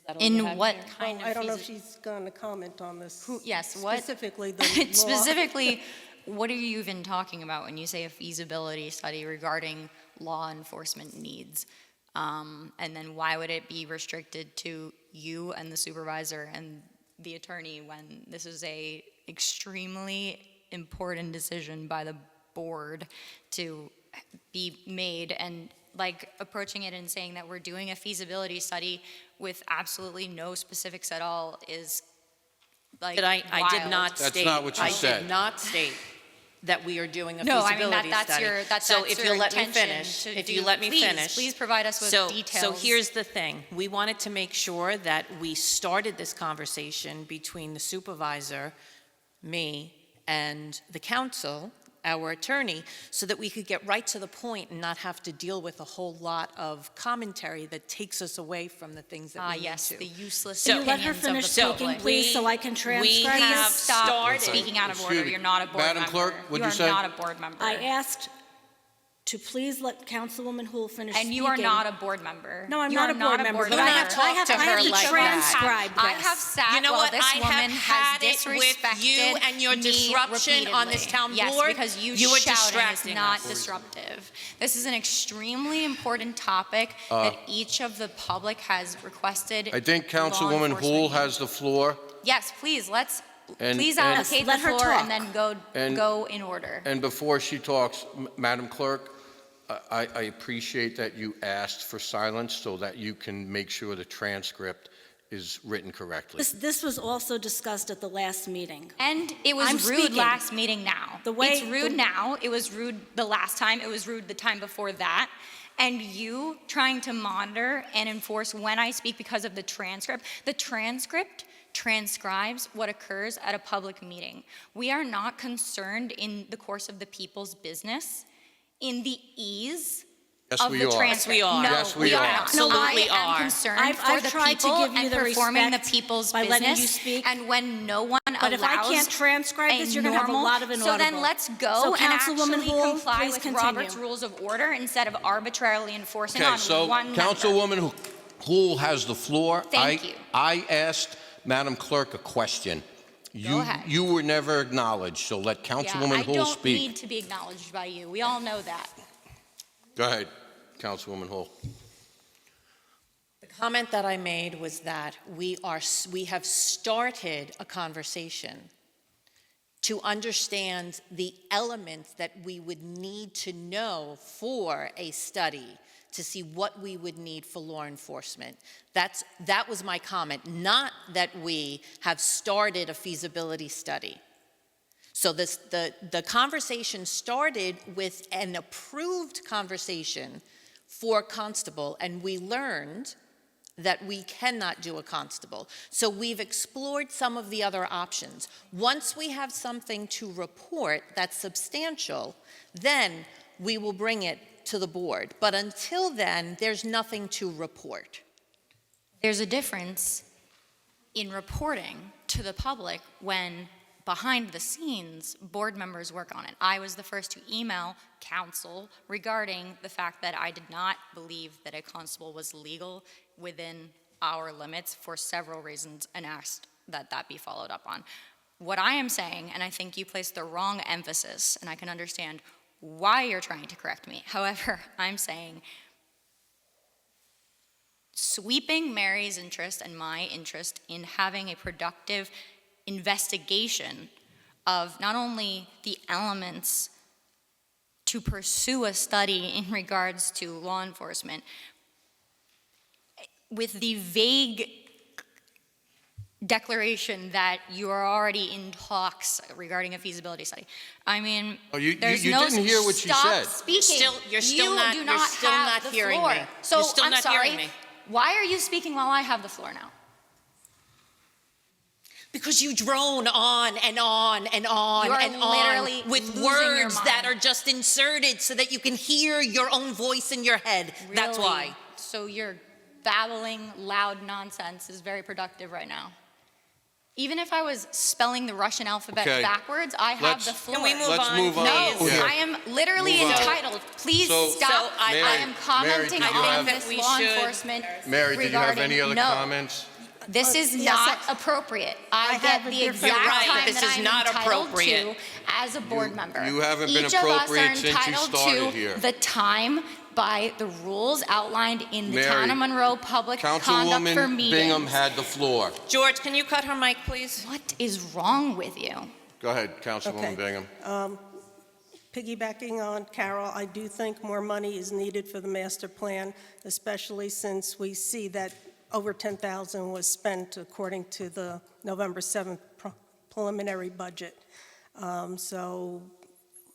B: that all you
E: in
B: have
E: what
B: here?
E: kind
I: Well,
E: of?
I: I don't know if she's going to comment on this.
E: Yes, what?
I: Specifically, the law.
E: Specifically, what are you even talking about when you say a feasibility study regarding law enforcement needs? And then why would it be restricted to you and the supervisor and the attorney when this is a extremely important decision by the board to be made? And like approaching it and saying that we're doing a feasibility study with absolutely no specifics at all is like
B: I did
E: wild.
B: not
A: That's
B: state.
A: not what you
B: I
A: said.
B: did not state that we are doing a
E: No, I
B: feasibility
E: mean, that's
B: study.
E: your, that's
B: So
E: that's
B: if
E: your
B: you'll let me
E: intention
B: finish,
E: to
B: if
E: do-
B: you let me
E: please,
B: finish.
E: Please provide us with
B: So
E: details.
B: here's the thing. We wanted to make sure that we started this conversation between the supervisor, me, and the council, our attorney, so that we could get right to the point and not have to deal with a whole lot of commentary that takes us away from the things that we need
E: Yes,
B: to.
E: the useless
B: So-
G: Can you let her
E: opinions of
G: finish
E: the
G: speaking,
E: public.
G: please, so I can transcribe
B: we
G: this?
B: have
E: Stop
B: started.
E: speaking out of
A: Excuse
E: order.
A: me.
E: You're not a board
A: Madam
E: member.
A: Clerk, what'd you say?
E: You are not a board member.
G: I asked to please let Councilwoman Hool finish speaking.
E: And you are not a board member.
G: No, I'm
E: You
G: not
E: are
G: a board member, but
E: member.
G: I have to
E: Talk to her
G: to
E: like that.
G: transcribe
E: I
G: this.
E: have sat
B: You know
E: while
B: what?
E: this
B: I
E: woman
B: have had
E: has
B: it with you
E: disrespected
B: and your
E: me
B: disruption on this
E: repeatedly.
B: town
E: Yes,
B: board.
E: because you
B: You were
E: shouting is
B: distracting
E: not
B: us.
E: disruptive. This is an extremely important topic that each of the public has requested.
A: I think
E: law
A: Councilwoman Hool
E: enforcement.
A: has the floor.
E: Yes, please,
A: And-
E: please
A: and-
E: allocate the
G: Let her
E: floor
G: talk.
E: and then go in order.
A: And before she talks, Madam Clerk, I appreciate that you asked for silence so that you can make sure the transcript is written correctly.
G: This was also discussed at the last meeting.
E: And it was
G: I'm
E: rude
G: speaking.
E: last meeting now.
G: The way-
E: It's rude now, it was rude the last time, it was rude the time before that. And you trying to monitor and enforce when I speak because of the transcript transcribes what occurs at a public meeting. We are not concerned in the course of the people's business in the ease
A: Yes,
E: of
A: we
E: the
A: are.
E: transcript.
B: Yes, we are.
E: No,
A: Yes, we
E: we are
A: are.
E: not.
B: Absolutely
E: No, I
B: are.
E: am concerned
G: I've
E: for the
G: tried to
E: people
G: give you
E: and
G: the
E: performing the
G: respect
E: people's
G: by letting you
E: business.
G: speak.
E: And when no one
G: But if I
E: allows
G: can't transcribe this, you're going to have a
E: normal-
G: lot of
E: So then
G: inaudible.
E: let's go
G: So
E: and
G: Councilwoman
E: actually
G: Hall,
E: comply
G: please
E: with
G: continue.
E: Robert's Rules of Order instead of arbitrarily enforcing
A: Okay,
E: on
A: so
E: one member.
A: Councilwoman Hool has the floor.
E: Thank you.
A: I asked Madam Clerk a question.
E: Go ahead.
A: You were never acknowledged, so let Councilwoman Hool
E: I don't
A: speak.
E: need to be acknowledged by you. We all know that.
A: Go ahead, Councilwoman Hool.
B: The comment that I made was that we have started a conversation to understand the elements that we would need to know for a study to see what we would need for law enforcement. That was my comment, not that we have started a feasibility study. So the conversation started with an approved conversation for constable, and we learned that we cannot do a constable. So we've explored some of the other options. Once we have something to report that's substantial, then we will bring it to the board. But until then, there's nothing to report.
E: There's a difference in reporting to the public when behind the scenes, board members work on it. I was the first to email council regarding the fact that I did not believe that a constable was legal within our limits for several reasons and asked that that be followed up on. What I am saying, and I think you placed the wrong emphasis, and I can understand why you're trying to correct me. However, I'm saying sweeping Mary's interest and my interest in having a productive investigation of not only the elements to pursue a study in regards to law enforcement, with the vague declaration that you are already in talks regarding a feasibility study. I mean,
A: Oh, you
E: there's
A: you
E: no
A: didn't hear what she
E: stop
A: said.
E: speaking.
B: You're still not
E: you do not have the
B: hearing
E: floor.
B: me.
E: So
B: You're still
E: I'm
B: not
E: sorry.
B: hearing me.
E: Why are you speaking while I have the floor now?
B: Because you drone on and on and on
E: You are
B: and
E: literally
B: on with
E: losing your
B: words
E: mind.
B: that are just inserted so that you can hear your own voice in your head. That's
E: Really?
B: why.
E: So your babbling, loud nonsense is very productive right now. Even if I was spelling the Russian alphabet
A: Okay.
E: backwards, I have
A: Let's-
E: the floor.
B: Can we move
A: Let's
B: on,
A: move on.
E: No,
B: please?
A: Yeah.
E: I am literally
A: Move on.
E: entitled. Please
A: So-
E: stop.
B: So I-
E: I am commenting
A: Mary, did you
E: on
A: have-
E: this
B: We
E: law
B: should-
E: enforcement
A: Mary, did you have
E: regarding-
A: any other
E: no.
A: comments?
E: This is
I: yes,
E: not appropriate. I
I: have
E: get
I: a
E: the
I: different-
E: exact
B: You're right,
E: time
B: this
E: that
B: is
E: I'm
B: not
E: entitled
B: appropriate.
E: to as a board member.
A: you haven't been
E: Each of us
A: appropriate
E: are
A: since you
E: entitled
A: started
E: to
A: here.
E: the time by the rules outlined in the
A: Mary,
E: Town of Monroe Public Conduct for
A: Councilwoman
E: Meetings.
A: Bingham had the floor.
B: George, can you cut her mic, please?
E: What is wrong with you?
A: Go ahead, Councilwoman
I: Okay.
A: Bingham.
I: Piggybacking on Carol, I do think more money is needed for the master plan, especially since we see that over 10,000 was spent according to the November 7th preliminary budget. So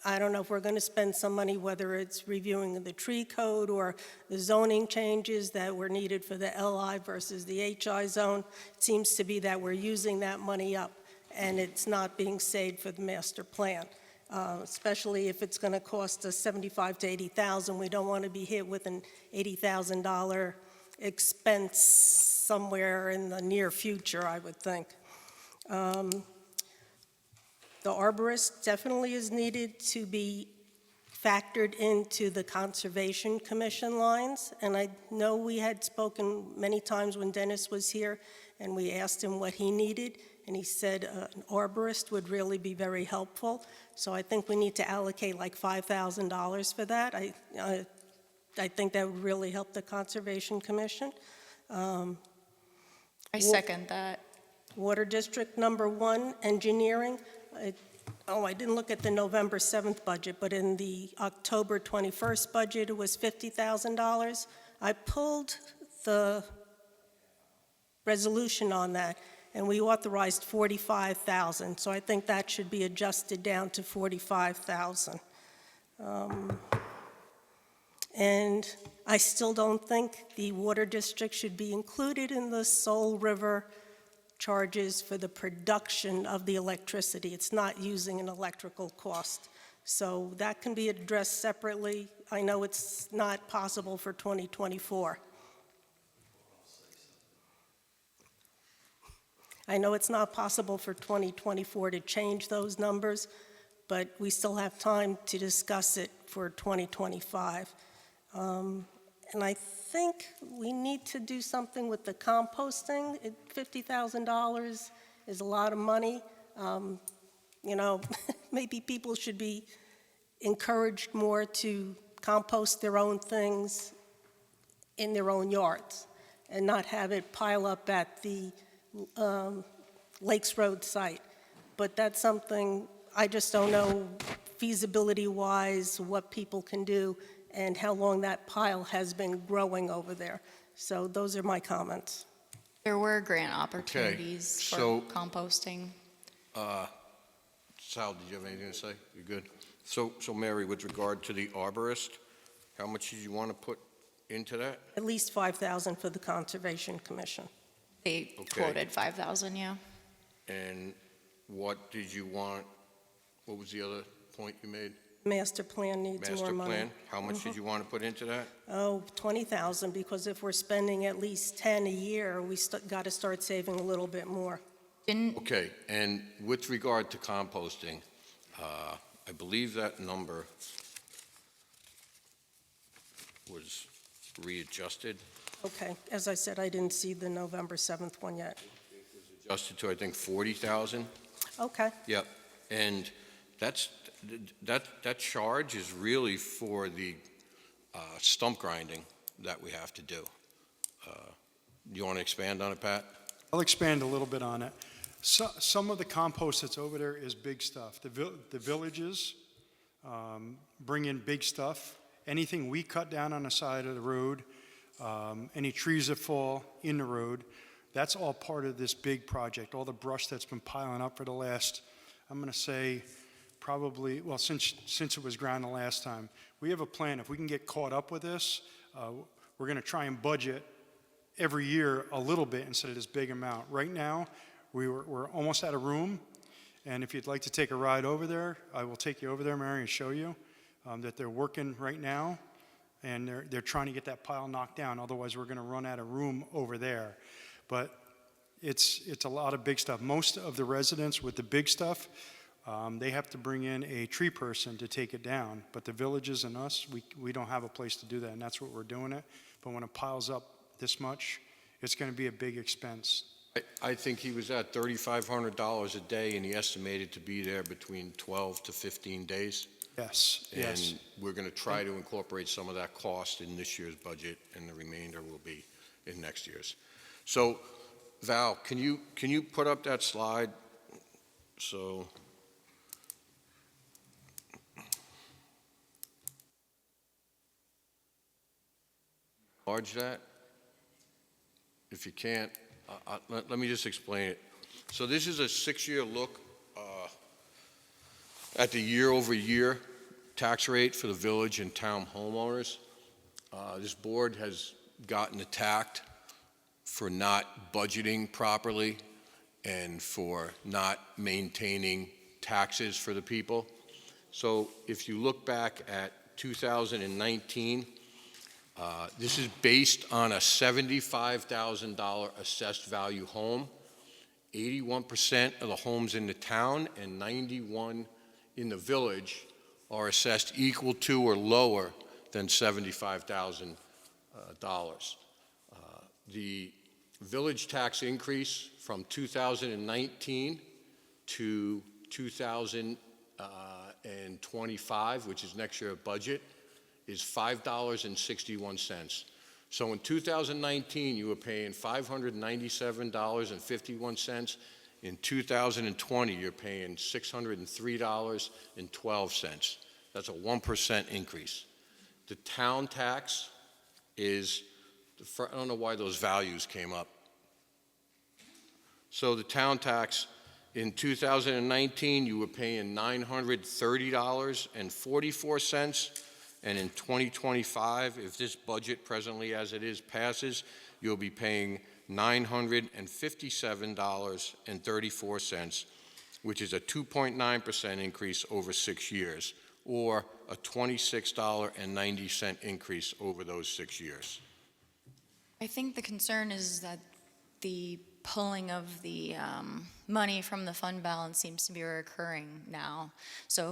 I: I don't know if we're going to spend some money, whether it's reviewing the tree code or the zoning changes that were needed for the LI versus the HI zone. It seems to be that we're using that money up, and it's not being saved for the master plan. Especially if it's going to cost us $75,000 to $80,000. We don't want to be hit with an $80,000 expense somewhere in the near future, I would think. The arborist definitely is needed to be factored into the Conservation Commission lines, and I know we had spoken many times when Dennis was here, and we asked him what he needed, and he said an arborist would really be very helpful. So I think we need to allocate like $5,000 for that. I think that would really help the Conservation Commission.
E: I second that.
I: Water District Number 1, engineering. I didn't look at the November 7th budget, but in the October 21st budget, it was $50,000. I pulled the resolution on that, and we authorized 45,000, so I think that should be adjusted down to 45,000. And I still don't think the water district should be included in the Soul River charges for the production of the electricity. It's not using an electrical cost. So that can be addressed separately. I know it's not possible for 2024. I know it's not possible for 2024 to change those numbers, but we still have time to discuss it for 2025. And I think we need to do something with the composting. $50,000 is a lot of money. You know, maybe people should be encouraged more to compost their own things in their own yards and not have it pile up at the Lakes Road site. But that's something I just don't know feasibility-wise what people can do and how long that pile has been growing over there. So those are my comments.
E: There were grant opportunities for
A: so-
E: composting.
A: Sal, did you have anything to say? You good? So Mary, with regard to the arborist, how much did you want to put into that?
I: At least 5,000 for the Conservation Commission.
E: They
A: Okay.
E: quoted 5,000, yeah.
A: And what did you want, what was the other point you made?
I: Master plan needs more
A: Master
I: money.
A: plan? How much did you want to put into that?
I: Oh, 20,000, because if we're spending at least 10 a year, we got to start saving a little bit more.
E: Didn't,
A: Okay, and with regard to composting, I believe that number was readjusted,
I: Okay, as I said, I didn't see the November 7th one yet.
A: adjusted to, I think, 40,000.
I: Okay,
A: Yep, and that charge is really for the stump grinding that we have to do. You want to expand on it, Pat?
H: I'll expand a little bit on it. Some of the compost that's over there is big stuff. The villages bring in big stuff. Anything we cut down on the side of the road, any trees that fall in the road, that's all part of this big project. All the brush that's been piling up for the last, I'm going to say, probably, well, since it was ground the last time. We have a plan. If we can get caught up with this, we're going to try and budget every year a little bit instead of this big amount. Right now, we're almost out of room, and if you'd like to take a ride over there, I will take you over there, Mary, and show you that they're working right now, and they're trying to get that pile knocked down. Otherwise, we're going to run out of room over there. But it's a lot of big stuff. Most of the residents with the big stuff, they have to bring in a tree person to take it down. But the villages and us, we don't have a place to do that, and that's what we're doing it. But when it piles up this much, it's going to be a big expense.
A: I think he was at $3,500 a day, and he estimated to be there between 12 to 15 days.
H: Yes, yes.
A: And we're going to try to incorporate some of that cost in this year's budget, and the remainder will be in next year's. So, Val, can you put up that slide? So, enlarge that. If you can't, let me just explain it. So this is a 6-year look at the year-over-year tax rate for the village and town homeowners. This board has gotten attacked for not budgeting properly and for not maintaining taxes for the people. So if you look back at 2019, this is based on a $75,000 assessed value home. 81% of the homes in the town and 91 in the village are assessed equal to or lower than $75,000. The village tax increase from 2019 to 2025, which is next year's budget, is $5.61. So in 2019, you were paying $597.51. In 2020, you're paying $603.12. That's a 1% increase. The town tax is, I don't know why those values came up. So the town tax, in 2019, you were paying $930.44, and in 2025, if this budget presently as it is passes, you'll be paying $957.34, which is a 2.9% increase over 6 years, or a $26.90 increase over those 6 years.
E: I think the concern is that the pulling of the money from the fund balance seems to be recurring now. So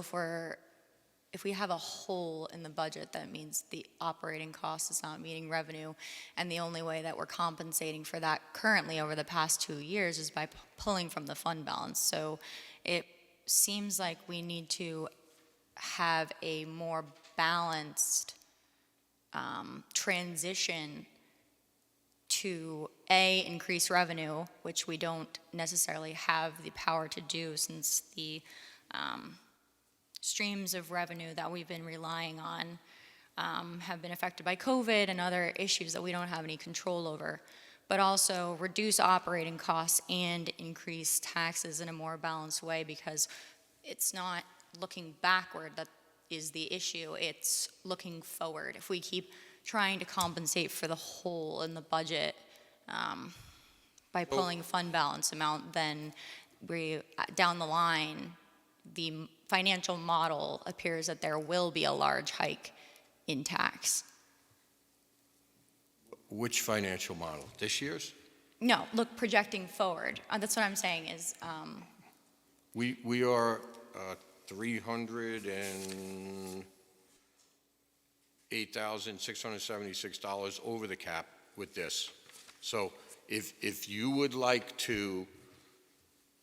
E: if we have a hole in the budget, that means the operating cost is not meeting revenue, and the only way that we're compensating for that currently over the past 2 years is by pulling from the fund balance. So it seems like we need to have a more balanced transition to increase revenue, which we don't necessarily have the power to do since the streams of revenue that we've been relying on have been affected by COVID and other issues that we don't have any control over, but also reduce operating costs and increase taxes in a more balanced way, because it's not looking backward that is the issue, it's looking forward. If we keep trying to compensate for the hole in the budget by pulling fund balance amount, then we, down the line, the financial model appears that there will be a large hike in tax.
A: Which financial model? This year's?
E: No, look, projecting forward. That's what I'm saying is.
A: We are $308,676 over the cap with this. So if you would like to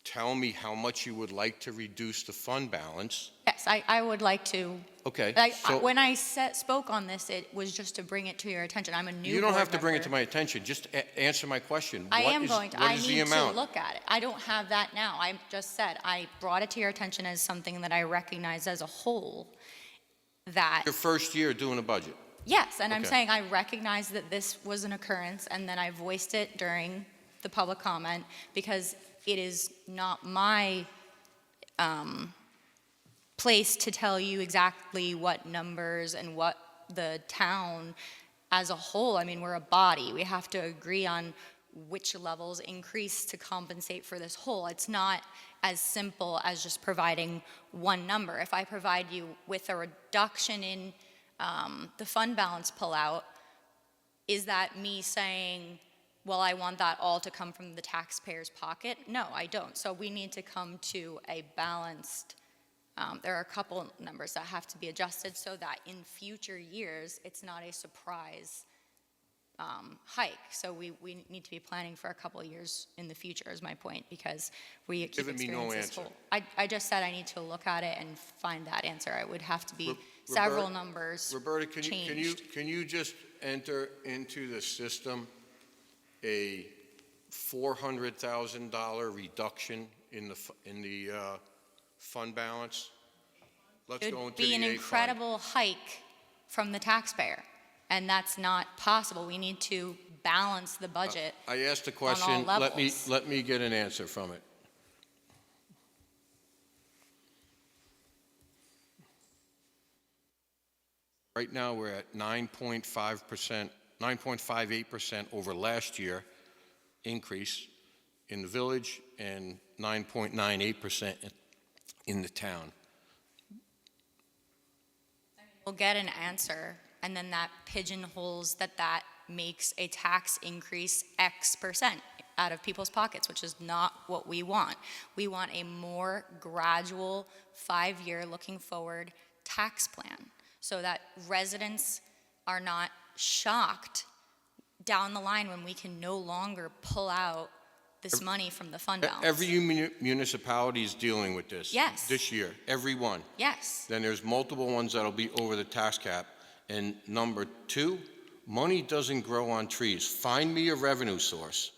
A: tell me how much you would like to reduce the fund balance.
E: Yes, I would like to.
A: Okay.
E: When I spoke on this, it was just to bring it to your attention. I'm a new
A: You don't
E: board
A: have to bring it
E: member.
A: to my attention. Just answer my question.
E: I
A: What
E: am
A: is-
E: going to.
A: what
E: I
A: is the
E: need to
A: amount?
E: look at it. I don't have that now. I just said I brought it to your attention as something that I recognize as a whole. That.
A: Your first year doing a budget.
E: Yes, and I'm
A: Okay.
E: saying I recognize that this was an occurrence, and then I voiced it during the public comment because it is not my place to tell you exactly what numbers and what the town as a whole, I mean, we're a body. We have to agree on which levels increase to compensate for this whole. It's not as simple as just providing one number. If I provide you with a reduction in the fund balance pullout, is that me saying, well, I want that all to come from the taxpayer's pocket? No, I don't. So we need to come to a balanced, there are a couple numbers that have to be adjusted so that in future years, it's not a surprise hike. So we need to be planning for a couple of years in the future is my point, because we keep
A: Giving me no
E: experiencing this
A: answer.
E: whole. I just said I need to look at it and find that answer. It would have to be several numbers
A: Roberta, can
E: changed.
A: you just enter into the system a $400,000 reduction in the fund balance? Let's
E: It
A: go
E: would
A: into
E: be
A: the
E: an
A: A fund.
E: incredible hike from the taxpayer, and that's not possible. We need to balance the budget.
A: I asked the
E: all
A: question,
E: levels.
A: let me get an answer from it. Right now, we're at 9.5%, 9.58% over last year increase in the village and 9.98% in the town.
E: We'll get an answer, and then that pigeonholes that makes a tax increase X percent out of people's pockets, which is not what we want. We want a more gradual, 5-year looking forward tax plan so that residents are not shocked down the line when we can no longer pull out this money from the fund balance.
A: Every municipality is dealing with this.
E: Yes.
A: This year, every one.
E: Yes.
A: Then there's multiple ones that'll be over the tax cap. And number two, money doesn't grow on trees. Find me a revenue source.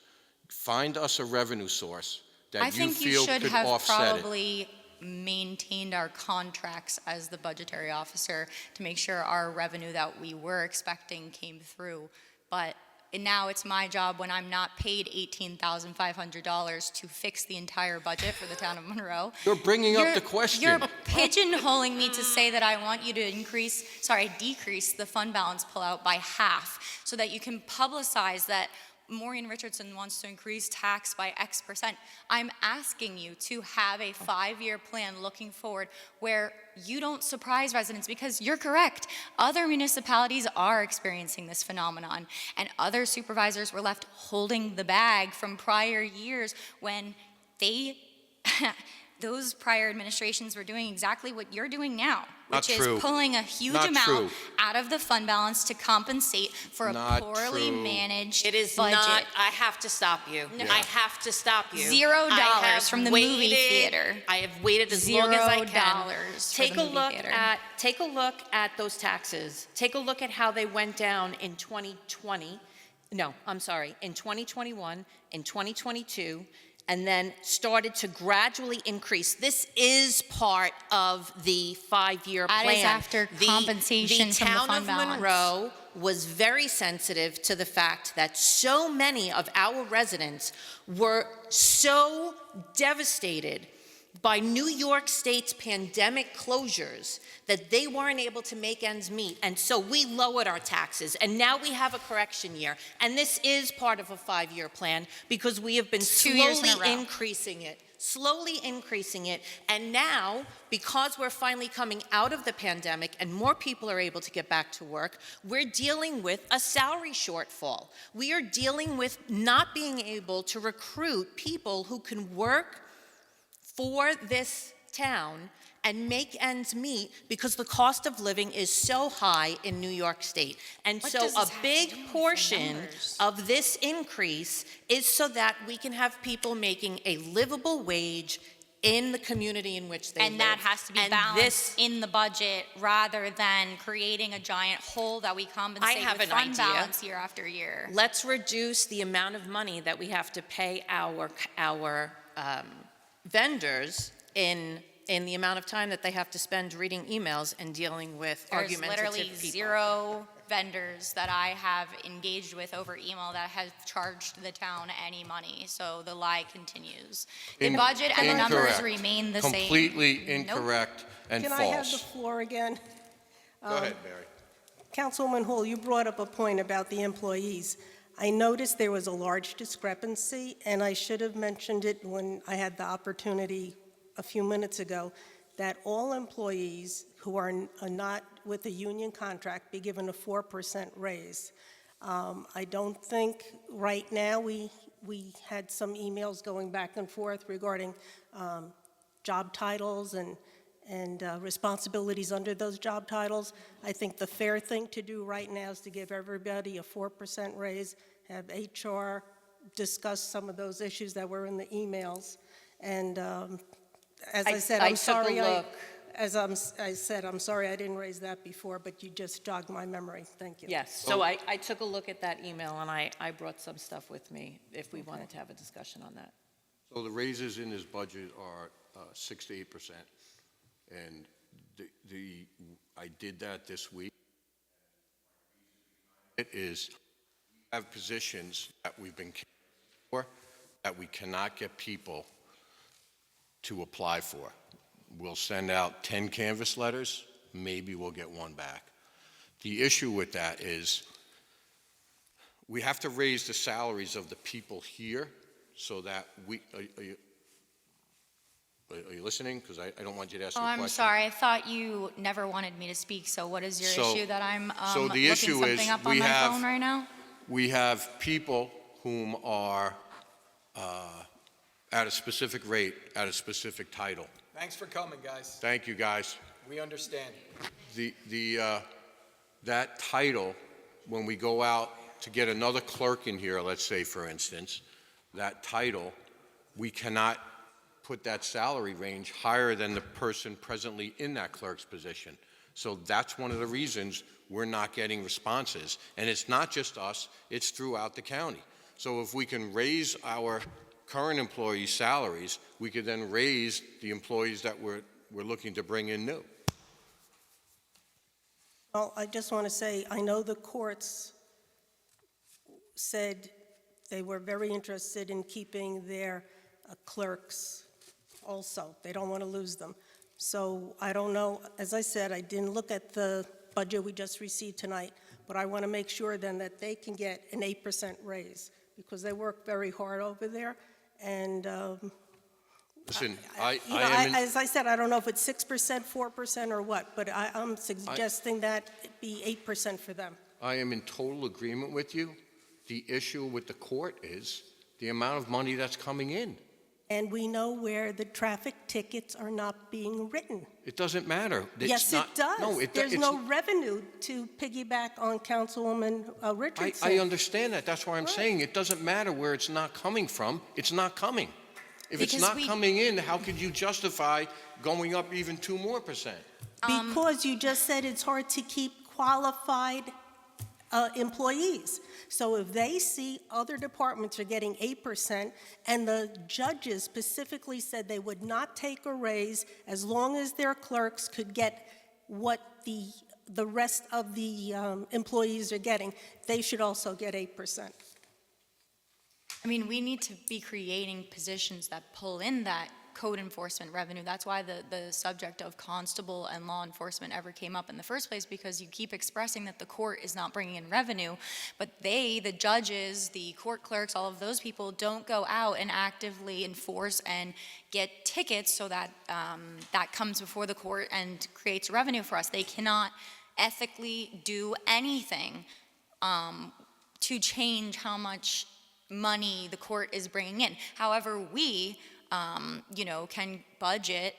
A: Find us a revenue source
E: I
A: that you
E: think you
A: feel
E: should
A: could
E: have
A: offset it.
E: probably maintained our contracts as the budgetary officer to make sure our revenue that we were expecting came through. But And now it's my job, when I'm not paid $18,500 to fix the entire budget for the town of Monroe.
A: You're bringing up the question.
E: You're pigeonholing me to say that I want you to decrease the fund balance pullout by half, so that you can publicize that Maureen Richardson wants to increase tax by X percent. I'm asking you to have a 5-year plan looking forward where you don't surprise residents, because you're correct. Other municipalities are experiencing this phenomenon, and other supervisors were left holding the bag from prior years when those prior administrations were doing exactly what you're doing now, which is pulling a huge amount out of the fund balance to compensate for a poorly managed budget.
B: It is not, I have to stop you. I have to stop you.
E: $0 from the movie theater.
B: I have waited as long as I can.
E: $0
B: Take a look at those taxes. Take a look at how they went down in 2020. No, I'm sorry, in 2021, in 2022, and then started to gradually increase. This is part of the 5-year plan.
E: That is after compensation from the fund balance.
B: The town of Monroe was very sensitive to the fact that so many of our residents were so devastated by New York State's pandemic closures that they weren't able to make ends meet. And so we lowered our taxes, and now we have a correction year. And this is part of a 5-year plan, because we have been slowly increasing it. And now, because we're finally coming out of the pandemic and more people are able to get back to work, we're dealing with a salary shortfall. We are dealing with not being able to recruit people who can work for this town and make ends meet, because the cost of living is so high in New York State. And so a big portion of this increase is so that we can have people making a livable wage in the community in which they live.
E: And that has to be balanced in the budget, rather than creating a giant hole that we compensate with fund balance year after year.
B: Let's reduce the amount of money that we have to pay our vendors in the amount of time that they have to spend reading emails and dealing with argumentative people.
E: There's literally 0 vendors that I have engaged with over email that have charged the town any money, so the lie continues. The budget and the numbers remain the same.
A: Completely incorrect and false.
I: Can I have the floor again?
A: Go ahead, Mary.
I: Councilwoman Hall, you brought up a point about the employees. I noticed there was a large discrepancy, and I should have mentioned it when I had the opportunity a few minutes ago, that all employees who are not with a union contract be given a 4% raise. I don't think right now, we had some emails going back and forth regarding job titles and responsibilities under those job titles. I think the fair thing to do right now is to give everybody a 4% raise, have HR discuss some of those issues that were in the emails. And as I said, I'm sorry. I'm sorry I didn't raise that before, but you just jogged my memory. Thank you.
B: Yes, so I took a look at that email, and I brought some stuff with me if we wanted to have a discussion on that.
A: So the raises in this budget are 6 to 8%. And I did that this week. It is, we have positions that we've been for that we cannot get people to apply for. We'll send out 10 canvas letters, maybe we'll get 1 back. The issue with that is we have to raise the salaries of the people here so that we, are you listening? Because I don't want you to ask me a question.
E: I'm sorry. I thought you never wanted me to speak, so what is your issue that I'm
A: so the issue
E: looking
A: is
E: something up on my phone right now?
A: We have people whom are at a specific rate, at a specific title.
F: Thanks for coming, guys.
A: Thank you, guys.
F: We understand.
A: That title, when we go out to get another clerk in here, let's say, for instance, that title, we cannot put that salary range higher than the person presently in that clerk's position. So that's one of the reasons we're not getting responses. And it's not just us, it's throughout the county. So if we can raise our current employees' salaries, we could then raise the employees that we're looking to bring in new.
I: Well, I just want to say, I know the courts said they were very interested in keeping their clerks also. They don't want to lose them. So I don't know, as I said, I didn't look at the budget we just received tonight, but I want to make sure then that they can get an 8% raise, because they work very hard over there. And,
A: Listen,
I: as I said, I don't know if it's 6%, 4%, or what, but I'm suggesting that it be 8% for them.
A: I am in total agreement with you. The issue with the court is the amount of money that's coming in.
I: And we know where the traffic tickets are not being written.
A: It doesn't matter. It's
I: Yes,
A: not-
I: it does.
A: No,
I: There's no revenue to piggyback on Councilwoman Richardson.
A: I understand that. That's why I'm
I: Right.
A: saying it doesn't matter where it's not coming from. It's not coming. If it's
E: Because
A: not coming in, how could you justify going up even 2 more %?
I: Because you just said it's hard to keep qualified employees. So if they see other departments are getting 8%, and the judges specifically said they would not take a raise as long as their clerks could get what the rest of the employees are getting, they should also get 8%.
E: I mean, we need to be creating positions that pull in that code enforcement revenue. That's why the subject of constable and law enforcement ever came up in the first place, because you keep expressing that the court is not bringing in revenue, but they, the judges, the court clerks, all of those people don't go out and actively enforce and get tickets so that that comes before the court and creates revenue for us. They cannot ethically do anything to change how much money the court is bringing in. However, we can budget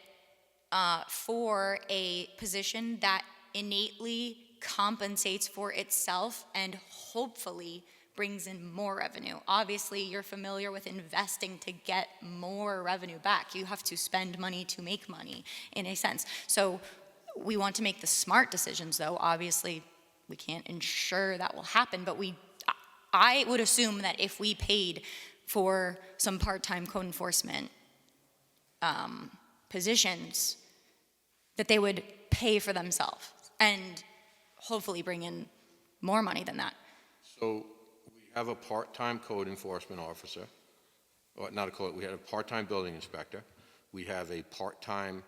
E: for a position that innately compensates for itself and hopefully brings in more revenue. Obviously, you're familiar with investing to get more revenue back. You have to spend money to make money, in a sense. So we want to make the smart decisions, though. Obviously, we can't ensure that will happen, but I would assume that if we paid for some part-time code enforcement positions, that they would pay for themselves and hopefully bring in more money than that.
A: So we have a part-time code enforcement officer, or not a code, we have a part-time building inspector. We have a part-time,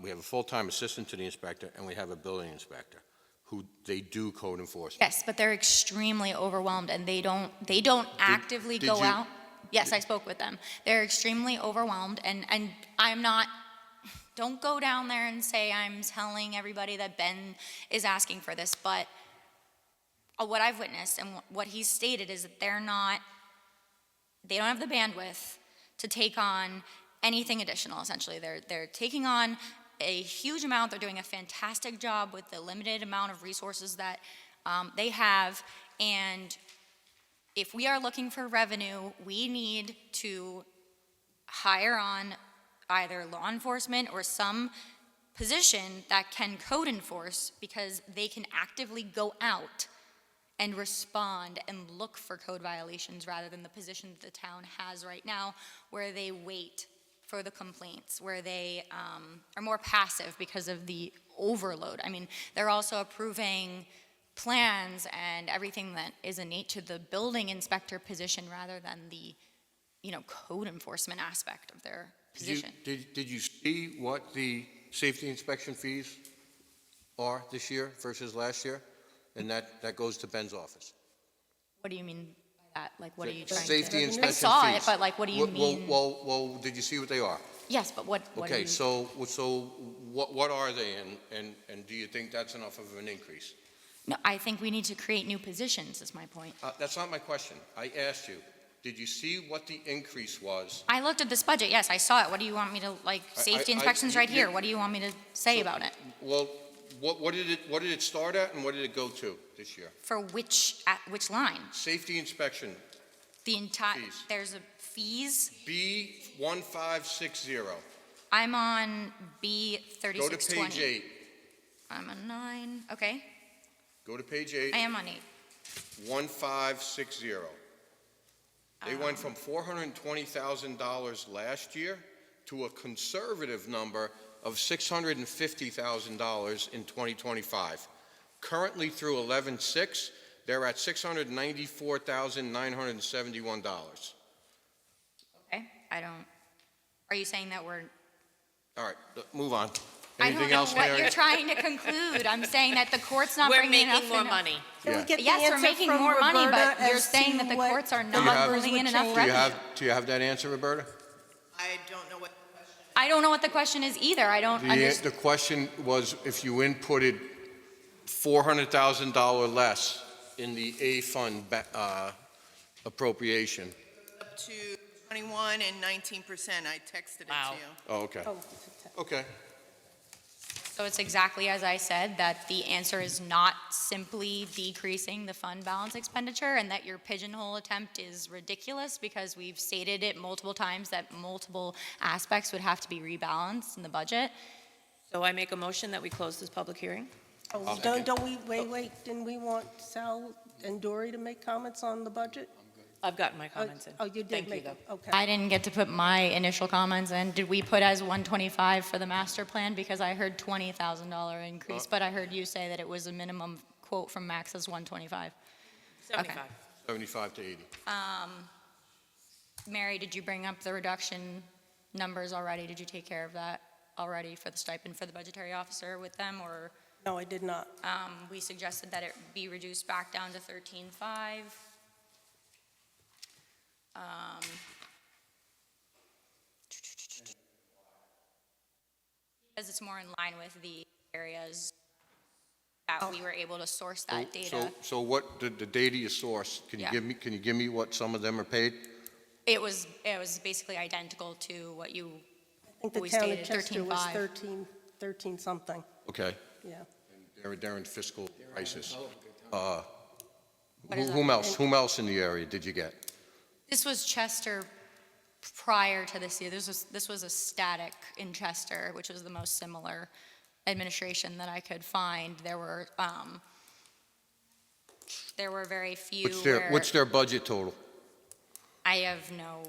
A: we have a full-time assistant to the inspector, and we have a building inspector who they do code enforcement.
E: Yes, but they're extremely overwhelmed and they don't actively
A: did
E: go
A: you-
E: out. Yes, I spoke with them. They're extremely overwhelmed and I'm not, don't go down there and say I'm telling everybody that Ben is asking for this, but what I've witnessed and what he's stated is that they don't have the bandwidth to take on anything additional, essentially. They're taking on a huge amount. They're doing a fantastic job with the limited amount of resources that they have. And if we are looking for revenue, we need to hire on either law enforcement or some position that can code enforce, because they can actively go out and respond and look for code violations rather than the position that the town has right now, where they wait for the complaints, where they are more passive because of the overload. I mean, they're also approving plans and everything that is innate to the building inspector position rather than the, code enforcement aspect of their position.
A: Did you see what the safety inspection fees are this year versus last year? And that goes to Ben's office.
E: What do you mean by that? Like, what are you trying
A: Safety
E: to?
A: inspection
E: I saw
A: fees.
E: it, but like, what do you mean?
A: Well, did you see what they are?
E: Yes, but what do
A: Okay,
E: you?
A: so what are they, and do you think that's enough of an increase?
E: No, I think we need to create new positions, is my point.
A: That's not my question. I asked you, did you see what the increase was?
E: I looked at this budget, yes, I saw it. What do you want me to, safety inspections right here, what do you want me to say about it?
A: Well, what did it start at and what did it go to this year?
E: For at which line?
A: Safety inspection,
E: The entire,
A: Fees.
E: there's a fees,
A: B1560.
E: I'm on B
A: Go to
E: 3620.
A: page 8.
E: I'm on 9, okay,
A: Go to page 8.
E: I am on 8.
A: 1560. They went from $420,000 last year to a conservative number of $650,000 in 2025. Currently through 11/6, They're at $694,971.
E: Okay, I don't, are you saying that we're,
A: All right, move on.
E: I don't
A: Anything
E: know
A: else,
E: what
A: Mary?
E: you're trying to conclude. I'm saying that the court's not
B: We're
E: bringing enough.
B: making more money.
I: Can we
A: Yeah.
I: get the
E: Yes, we're
I: answer
E: making
I: from
E: more money,
I: Roberta
E: but you're
I: as
E: saying
I: to
E: that the
I: what
E: courts are
A: you
E: not
A: have-
E: bringing in enough
A: Do you
E: revenue.
A: have that answer, Roberta?
K: I don't know what the question is.
E: I don't know what the question is either. I don't understand.
A: The question was if you inputted $400,000 less in the A fund appropriation.
K: Up to 21 and 19%. I texted it
B: Wow.
K: to you.
A: Oh, okay.
I: Oh,
A: Okay.
E: So it's exactly as I said, that the answer is not simply decreasing the fund balance expenditure, and that your pigeonhole attempt is ridiculous, because we've stated it multiple times that multiple aspects would have to be rebalanced in the budget.
B: So I make a motion that we close this public hearing?
I: oh, don't we, wait, didn't we want Sal and Dory to make comments on the budget?
B: I've gotten my comments in.
I: Oh, you did
B: Thank
I: make
B: you,
I: them,
B: though.
I: okay.
E: I didn't get to put my initial comments in. Did we put as 125 for the master plan? Because I heard $20,000 increase, but I heard you say that it was a minimum quote from Max as 125.
B: 75.
A: 75 to 80.
E: Mary, did you bring up the reduction numbers already? Did you take care of that already for the stipend for the budgetary officer with them, or?
I: No, I did not.
E: We suggested that it be reduced back down to 13.5. Because it's more in line with the areas that we were able to source that data.
A: So what, the data you sourced, can you
E: Yeah.
A: give me what some of them are paid?
E: It was basically identical to what you,
I: I think the
E: we
I: town of
E: stated,
I: Chester was
E: 13.5.
I: 13 something,
A: Okay.
I: yeah.
A: They're in fiscal crisis.
E: What is that?
A: Whom else in the area did you get?
E: This was Chester prior to this year. This was a static in Chester, which was the most similar administration that I could find. There were very few
A: What's their budget total?
E: I have no.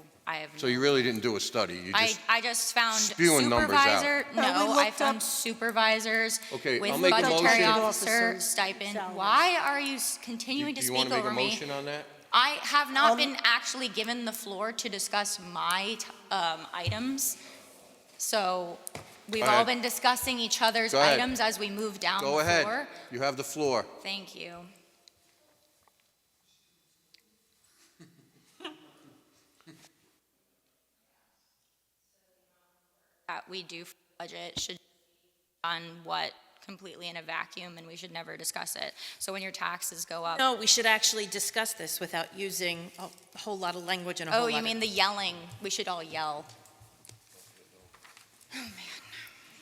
A: So you really didn't do a study, you just,
E: I just found
A: spewing numbers out.
E: supervisor.
I: No, we
E: No, I
I: looked
E: found
I: up-
E: supervisors
A: Okay,
E: with
A: I'll make a
E: budgetary
A: motion.
E: officer
I: Officers'
E: stipend.
I: salaries.
E: Why are you continuing
A: Do
E: to
A: you want
E: speak
A: to make a
E: over me?
A: motion on that?
E: I have not been actually given the floor to discuss my items. So we've
A: Go
E: all
A: ahead.
E: been discussing each other's
A: Go ahead.
E: items as we move down the
A: Go ahead.
E: floor.
A: You have the floor.
E: Thank you. That we do for the budget should be on what completely in a vacuum, and we should never discuss it. So when your taxes go up.
B: No, we should actually discuss this without using a whole lot of language and a whole
E: Oh,
B: lot
E: you
B: of...
E: mean the yelling? We should all yell. Oh, man.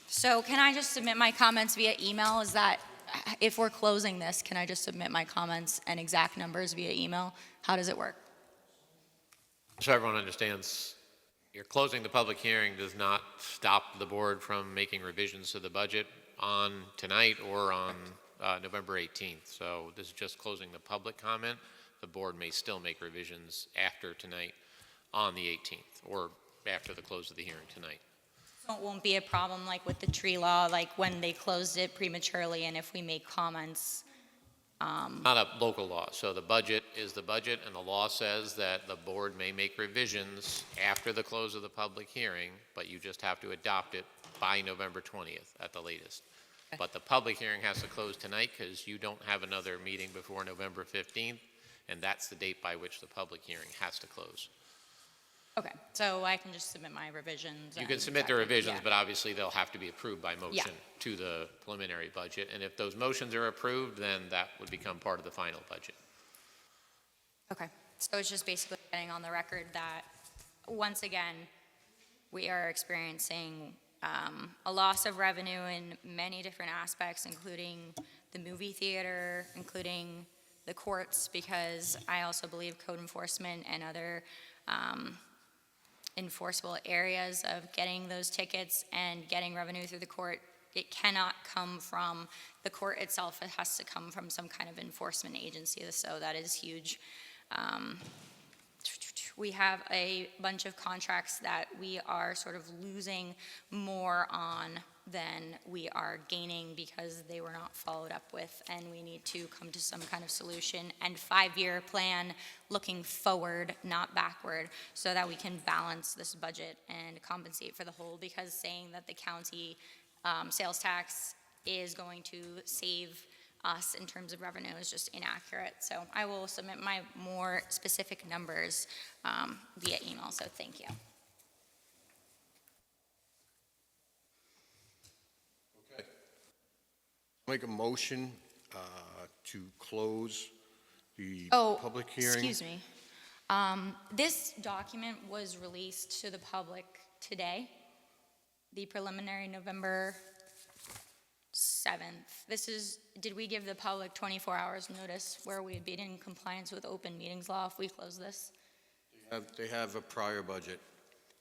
E: So can I just submit my comments via email? Is that, if we're closing this, can I just submit my comments and exact numbers via email? How does it work?
C: So everyone understands, you're closing the public hearing does not stop the board from making revisions to the budget on tonight or on November 18th. So this is just closing the public comment. The board may still make revisions after tonight on the 18th or after the close of the hearing tonight.
E: So it won't be a problem like with the tree law, like when they closed it prematurely, and if we make comments.
C: Not a local law. So the budget is the budget, and the law says that the board may make revisions after the close of the public hearing, but you just have to adopt it by November 20th at the latest.
B: Okay.
C: But the public hearing has to close tonight because you don't have another meeting before November 15th, and that's the date by which the public hearing has to close.
E: Okay, so I can just submit my revisions.
C: You can
E: and
C: submit the
E: exactly-
C: revisions,
E: yeah.
C: but obviously they'll have to be approved by motion to the preliminary budget. And if those motions are approved, then that would become part of the final budget.
E: Okay, so it's just basically getting on the record that, once again, we are experiencing a loss of revenue in many different aspects, including the movie theater, including the courts, because I also believe code enforcement and other enforceable areas of getting those tickets and getting revenue through the court, it cannot come from the court itself. It has to come from some kind of enforcement agency, so that is huge. We have a bunch of contracts that we are sort of losing more on then we are gaining because they were not followed up with, and we need to come to some kind of solution and 5-year plan looking forward, not backward, so that we can balance this budget and compensate for the whole, because saying that the county sales tax is going to save us in terms of revenue is just inaccurate. So I will submit my more specific numbers via email, so thank you.
A: Okay. Make a motion to close the public hearing.
E: Excuse me. This document was released to the public today, the preliminary November 7th. Did we give the public 24 hours notice where we had been in compliance with open meetings law if we close this?
A: They have a prior budget.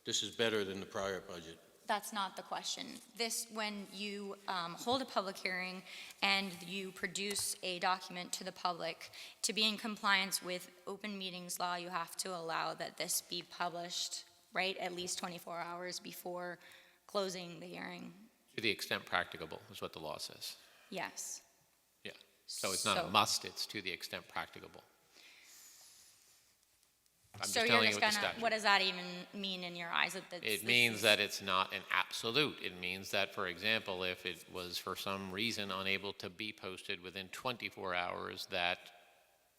A: This is better than the prior budget.
E: That's not the question. When you hold a public hearing and you produce a document to the public, to be in compliance with open meetings law, you have to allow that this be published, right, at least 24 hours before closing the hearing.
C: To the extent practicable is what the law says.
E: Yes.
C: Yeah. So it's not a must, it's to the extent practicable. I'm just telling you what the statute.
E: What does that even mean in your eyes?
C: It means that it's not an absolute. It means that, for example, if it was for some reason unable to be posted within 24 hours, that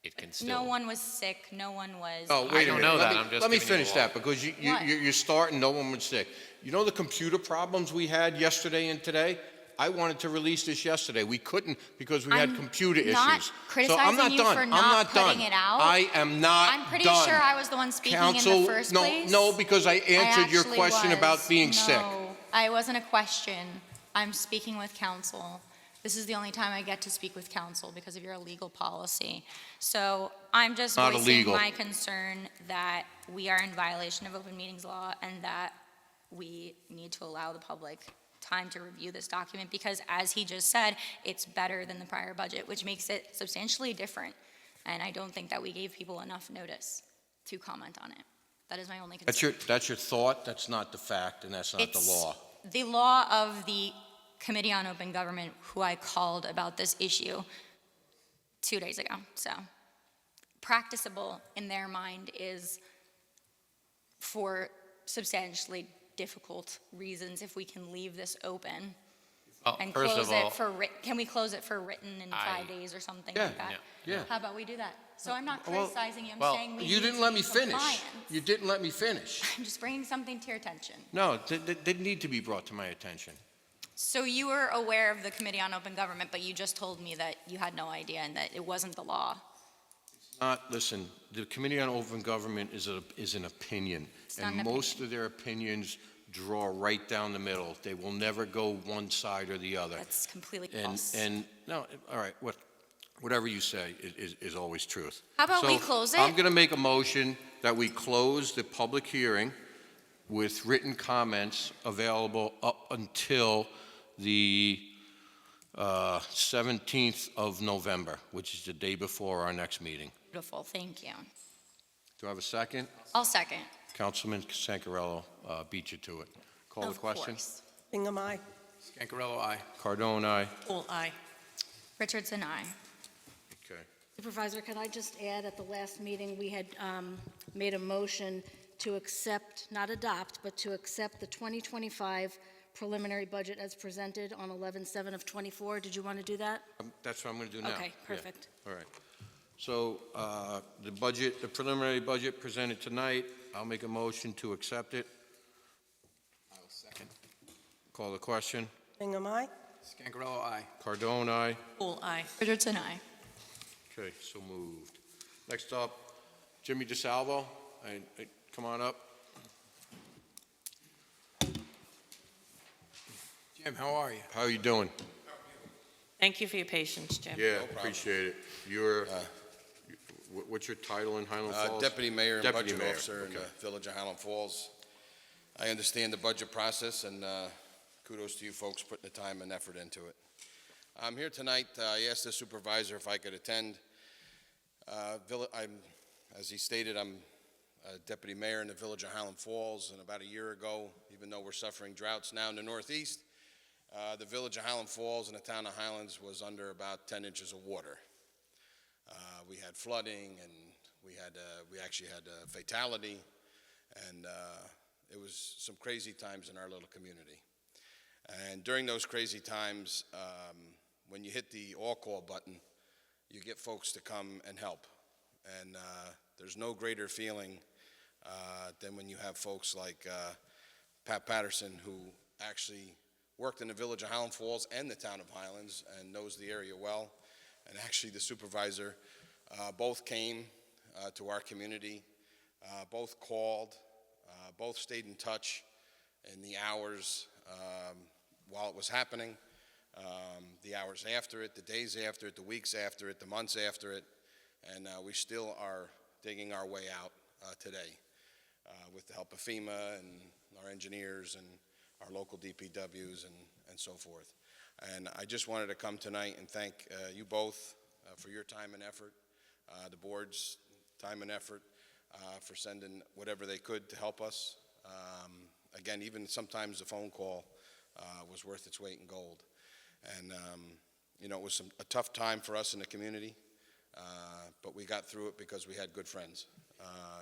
C: it can still.
E: No one was sick, no one was.
A: Oh, wait a minute.
C: I don't know that.
A: Let me-
C: I'm just
A: Let me
C: giving you
A: finish
C: the law.
A: that, because
E: What?
A: you're starting, no one was sick. You know the computer problems we had yesterday and today? I wanted to release this yesterday. We couldn't because we had
E: I'm
A: computer issues.
E: not
A: So I'm
E: criticizing
A: not
E: you
A: done.
E: for
A: I'm
E: not
A: not done.
E: putting it out.
A: I am not done.
E: I'm pretty sure I was the one speaking in
A: Counsel,
E: the first
A: no,
E: place.
A: no, because I answered your
E: actually
A: question about
E: was.
A: being sick.
E: No, it wasn't a question. I'm speaking with counsel. This is the only time I get to speak with counsel because of your illegal policy. So I'm just
A: Not
E: voicing
A: illegal.
E: my concern that we are in violation of open meetings law and that we need to allow the public time to review this document because, as he just said, it's better than the prior budget, which makes it substantially different. And I don't think that we gave people enough notice to comment on it. That is my only concern.
A: That's your thought, that's not the fact, and that's not the
E: It's
A: law.
E: the law of the Committee on Open Government, who I called about this issue 2 days ago. So practicable in their mind is for substantially difficult reasons if we can leave this open
C: Well,
E: and
C: first
E: close
C: of all,
E: it for can we close it for written in 5 days or something
A: Yeah,
E: like that?
A: yeah.
E: How about we do that? So I'm not
A: Well,
E: criticizing you, I'm
C: well,
E: saying we
A: You
E: need
A: didn't
E: to
A: let
E: be
A: me finish.
E: compliant.
A: You didn't let me finish.
E: I'm just bringing something to your attention.
A: No, that didn't need to be brought to my attention.
E: So you were aware of the Committee on Open Government, but you just told me that you had no idea and that it wasn't the law.
A: Listen, the Committee on Open Government is an opinion,
E: not
A: and
E: an
A: most of their opinions draw right down the middle. They will never go one side or the other.
E: That's completely
A: And,
E: false.
A: no, all right, whatever you say is always truth.
E: How about we
A: So,
E: close it?
A: I'm going to make a motion that we close the public hearing with written comments available up until the 17th of November, which is the day before our next meeting.
E: Beautiful, thank you.
A: Do I have a second?
E: I'll second.
A: Councilman Sankarello beat you to it. Call the
E: Of
A: question.
E: course.
I: Bingham, aye.
F: Scancarello, aye.
A: Cardone, aye.
B: Full aye.
E: Richardson, aye.
A: Okay.
G: Supervisor, can I just add, at the last meeting, we had made a motion to accept, not adopt, but to accept the 2025 preliminary budget as presented on 11/7 of '24. Did you want to do that?
A: That's what I'm going to do now.
G: Okay,
A: Yeah.
G: perfect.
A: All right. So the preliminary budget presented tonight, I'll make a motion to accept it.
F: I will second.
A: Call the question.
I: Bingham, aye.
F: Scancarello, aye.
A: Cardone, aye.
B: Full aye.
E: Richardson, aye.
A: Okay, so moved. Next up, Jimmy DeSalvo. Come on up.
F: Jim, how are you?
A: How are you doing?
B: Thank you for your patience, Jim.
A: Yeah, appreciate it. What's your title in Highland Falls?
L: Deputy Mayor and
A: Deputy
L: Budget
A: Mayor,
L: Officer in the
A: okay.
L: Village of Highland Falls. I understand the budget process, and kudos to you folks putting the time and effort into it. I'm here tonight, I asked the supervisor if I could attend. As he stated, I'm Deputy Mayor in the Village of Highland Falls, and about a year ago, even though we're suffering droughts now in the Northeast, the village of Highland Falls and the town of Highlands was under about 10 inches of water. We had flooding, and we actually had a fatality, and it was some crazy times in our little community. And during those crazy times, when you hit the all-call button, you get folks to come and help. And there's no greater feeling than when you have folks like Pat Patterson, who actually worked in the village of Highland Falls and the town of Highlands and knows the area well. And actually the supervisor, both came to our community, both called, both stayed in touch in the hours while it was happening, the hours after it, the days after it, the weeks after it, the months after it, and we still are digging our way out today with the help of FEMA and our engineers and our local DPWs and so forth. And I just wanted to come tonight and thank you both for your time and effort, the board's time and effort for sending whatever they could to help us. Again, even sometimes the phone call was worth its weight in gold. And, you know, it was a tough time for us in the community, but we got through it because we had good friends.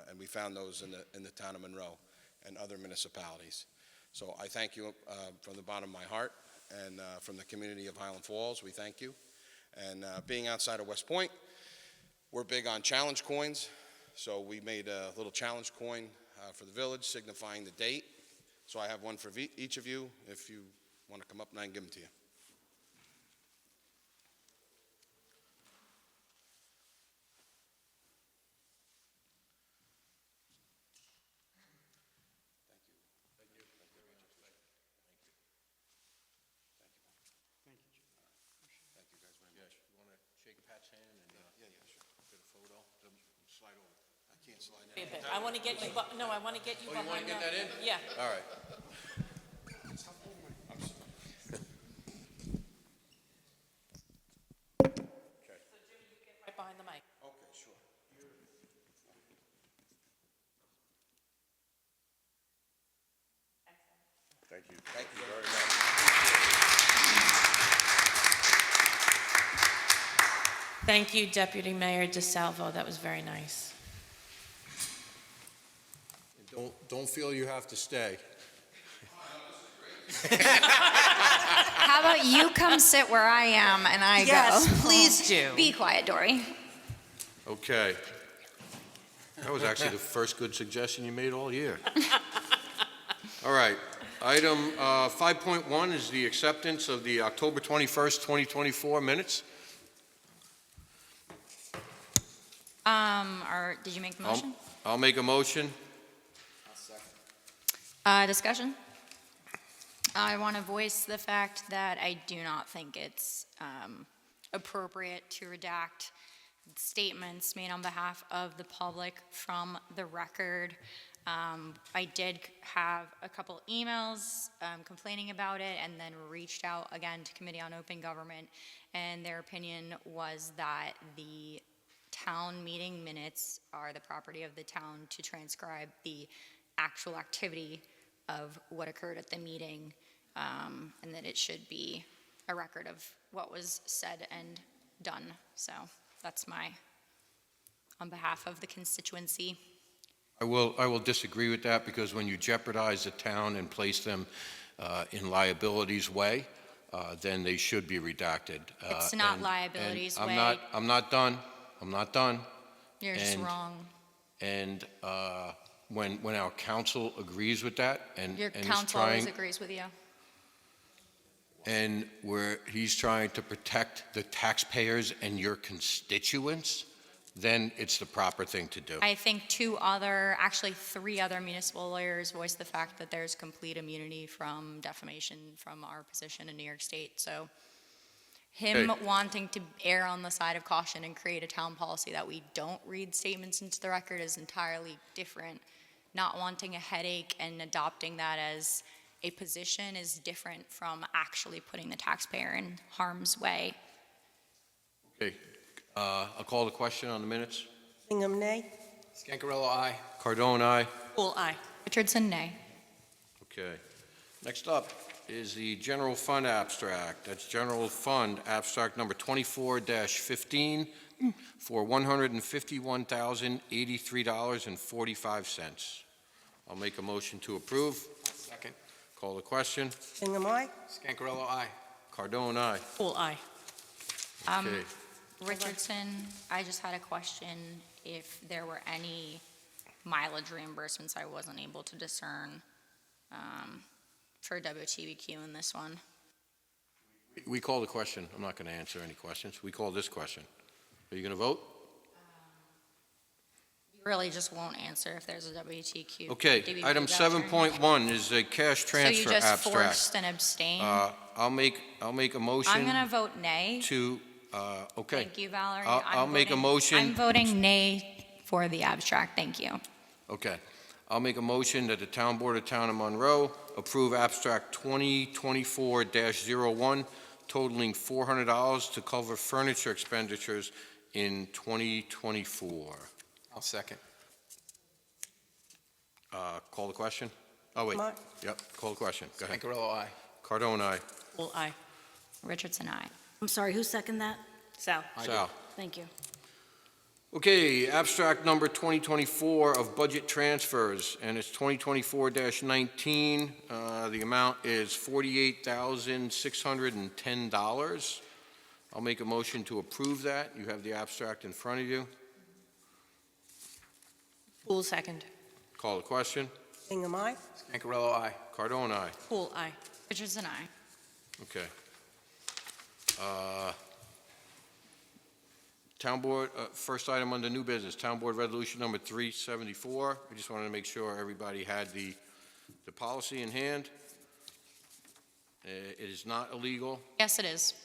L: And we found those in the town of Monroe and other municipalities. So I thank you from the bottom of my heart, and from the community of Highland Falls, we thank you. And being outside of West Point, we're big on challenge coins. So we made a little challenge coin for the village signifying the date. So I have one for each of you. If you want to come up and I can give them to you.
D: Slide over. I can't slide
B: Wait a bit. I want to get you, no, I want to get you
A: Oh, you want
B: behind
A: to get that in?
B: Yeah.
A: All right.
B: Right behind the mic.
L: Okay, sure.
A: Thank you.
L: Thank you very much.
B: Thank you, Deputy Mayor DeSalvo. That was very nice.
A: Don't feel you have to stay.
E: How about you come sit where I am and I go?
B: Yes, please do.
E: Be quiet, Dory.
A: Okay. That was actually the first good suggestion you made all year. All right. Item 5.1 is the acceptance of the October 21st, 2024 minutes.
E: Did you make the motion?
A: I'll make a motion.
E: Discussion? I want to voice the fact that I do not think it's appropriate to redact statements made on behalf of the public from the record. I did have a couple emails complaining about it, and then reached out again to Committee on Open Government, and their opinion was that the town meeting minutes are the property of the town to transcribe the actual activity of what occurred at the meeting, and that it should be a record of what was said and done. So that's on behalf of the constituency.
A: I will disagree with that, because when you jeopardize the town and place them in liabilities way, then they should be redacted.
E: It's not liabilities way.
A: I'm not done.
E: You're just
A: And-
E: wrong.
A: And when our council agrees with that and
E: Your
A: is
E: council always
A: trying,
E: agrees with you.
A: and where he's trying to protect the taxpayers and your constituents, then it's the proper thing to do.
E: I think actually three other municipal lawyers voiced the fact that there's complete immunity from defamation from our position in New York State. So him
A: Hey.
E: wanting to err on the side of caution and create a town policy that we don't read statements into the record is entirely different. Not wanting a headache and adopting that as a position is different from actually putting the taxpayer in harm's way.
A: Okay, I'll call the question on the minutes.
I: Bingham, nay.
F: Scangarello, aye.
A: Cardone, aye.
B: Cool, aye.
E: Richardson, nay.
A: Okay. Next up, is the general fund abstract. That's general fund abstract number 24-15 for $151,083.45. I'll make a motion to approve.
F: Second.
A: Call the question.
I: Hingham, aye.
F: Scangarello, aye.
A: Cardone, aye.
B: Pool eye.
A: Okay.
E: Richardson, I just had a question if there were any mileage reimbursements I wasn't able to discern for WTBQ in this one.
A: We call the question. I'm not going to answer any questions. We call this question. Are you going to vote?
E: You really just won't answer if there's a WTQ.
A: Okay,
E: WTBQ
A: item
E: voucher.
A: 7.1 is a cash transfer
E: So you just
A: abstract.
E: forced an abstain?
A: I'll make a motion
E: I'm going to vote nay.
A: to, okay.
E: Thank you, Valerie.
A: I'll make a motion.
E: I'm voting nay for the abstract, thank you.
A: Okay. I'll make a motion that the Town Board of Town of Monroe approve abstract 2024-01 totaling $400 to cover furniture expenditures in 2024.
F: I'll second.
A: Call the question? Oh, wait.
I: Aye.
A: Yep, call the question. Go ahead.
F: Scangarello, aye.
A: Cardone, aye.
B: Pool eye.
E: Richardson, aye.
G: I'm sorry, who seconded that?
B: Sal.
F: I do.
A: Sal.
G: Thank you.
A: Okay, abstract number 2024 of budget transfers, and it's 2024-19. The amount is $48,610. I'll make a motion to approve that. You have the abstract in front of you.
B: Pool second.
A: Call the question.
I: Hingham, aye.
F: Scangarello, aye.
A: Cardone, aye.
B: Pool eye.
E: Richardson, aye.
A: Okay. Town Board, first item under new business, Town Board Resolution number 374. I just wanted to make sure everybody had the policy in hand. It is not illegal.
E: Yes, it is.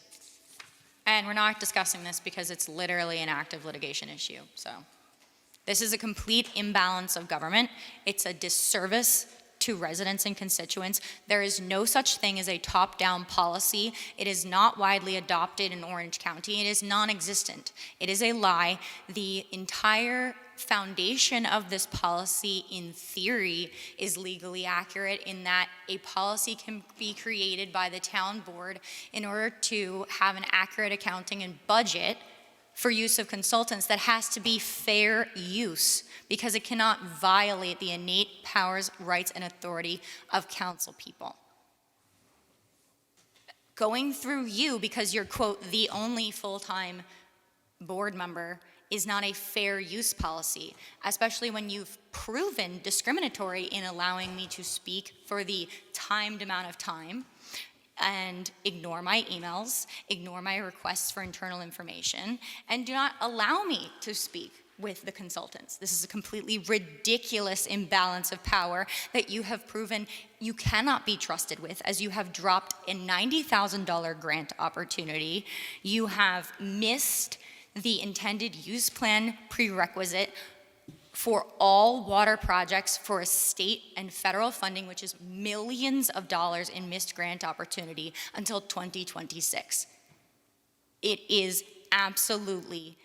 E: And we're not discussing this because it's literally an active litigation issue, so. This is a complete imbalance of government. It's a disservice to residents and constituents. There is no such thing as a top-down policy. It is not widely adopted in Orange County. It is non-existent. It is a lie. The entire foundation of this policy, in theory, is legally accurate in that a policy can be created by the town board in order to have an accurate accounting and budget for use of consultants that has to be fair use because it cannot violate the innate powers, rights, and authority of council people. Going through you because you're, quote, the only full-time board member is not a fair use policy, especially when you've proven discriminatory in allowing me to speak for the timed amount of time and ignore my emails, ignore my requests for internal information, and do not allow me to speak with the consultants. This is a completely ridiculous imbalance of power that you have proven you cannot be trusted with, as you have dropped a $90,000 grant opportunity. You have missed the intended use plan prerequisite for all water projects for a state and federal funding, which is millions of dollars in missed grant opportunity until 2026. It is absolutely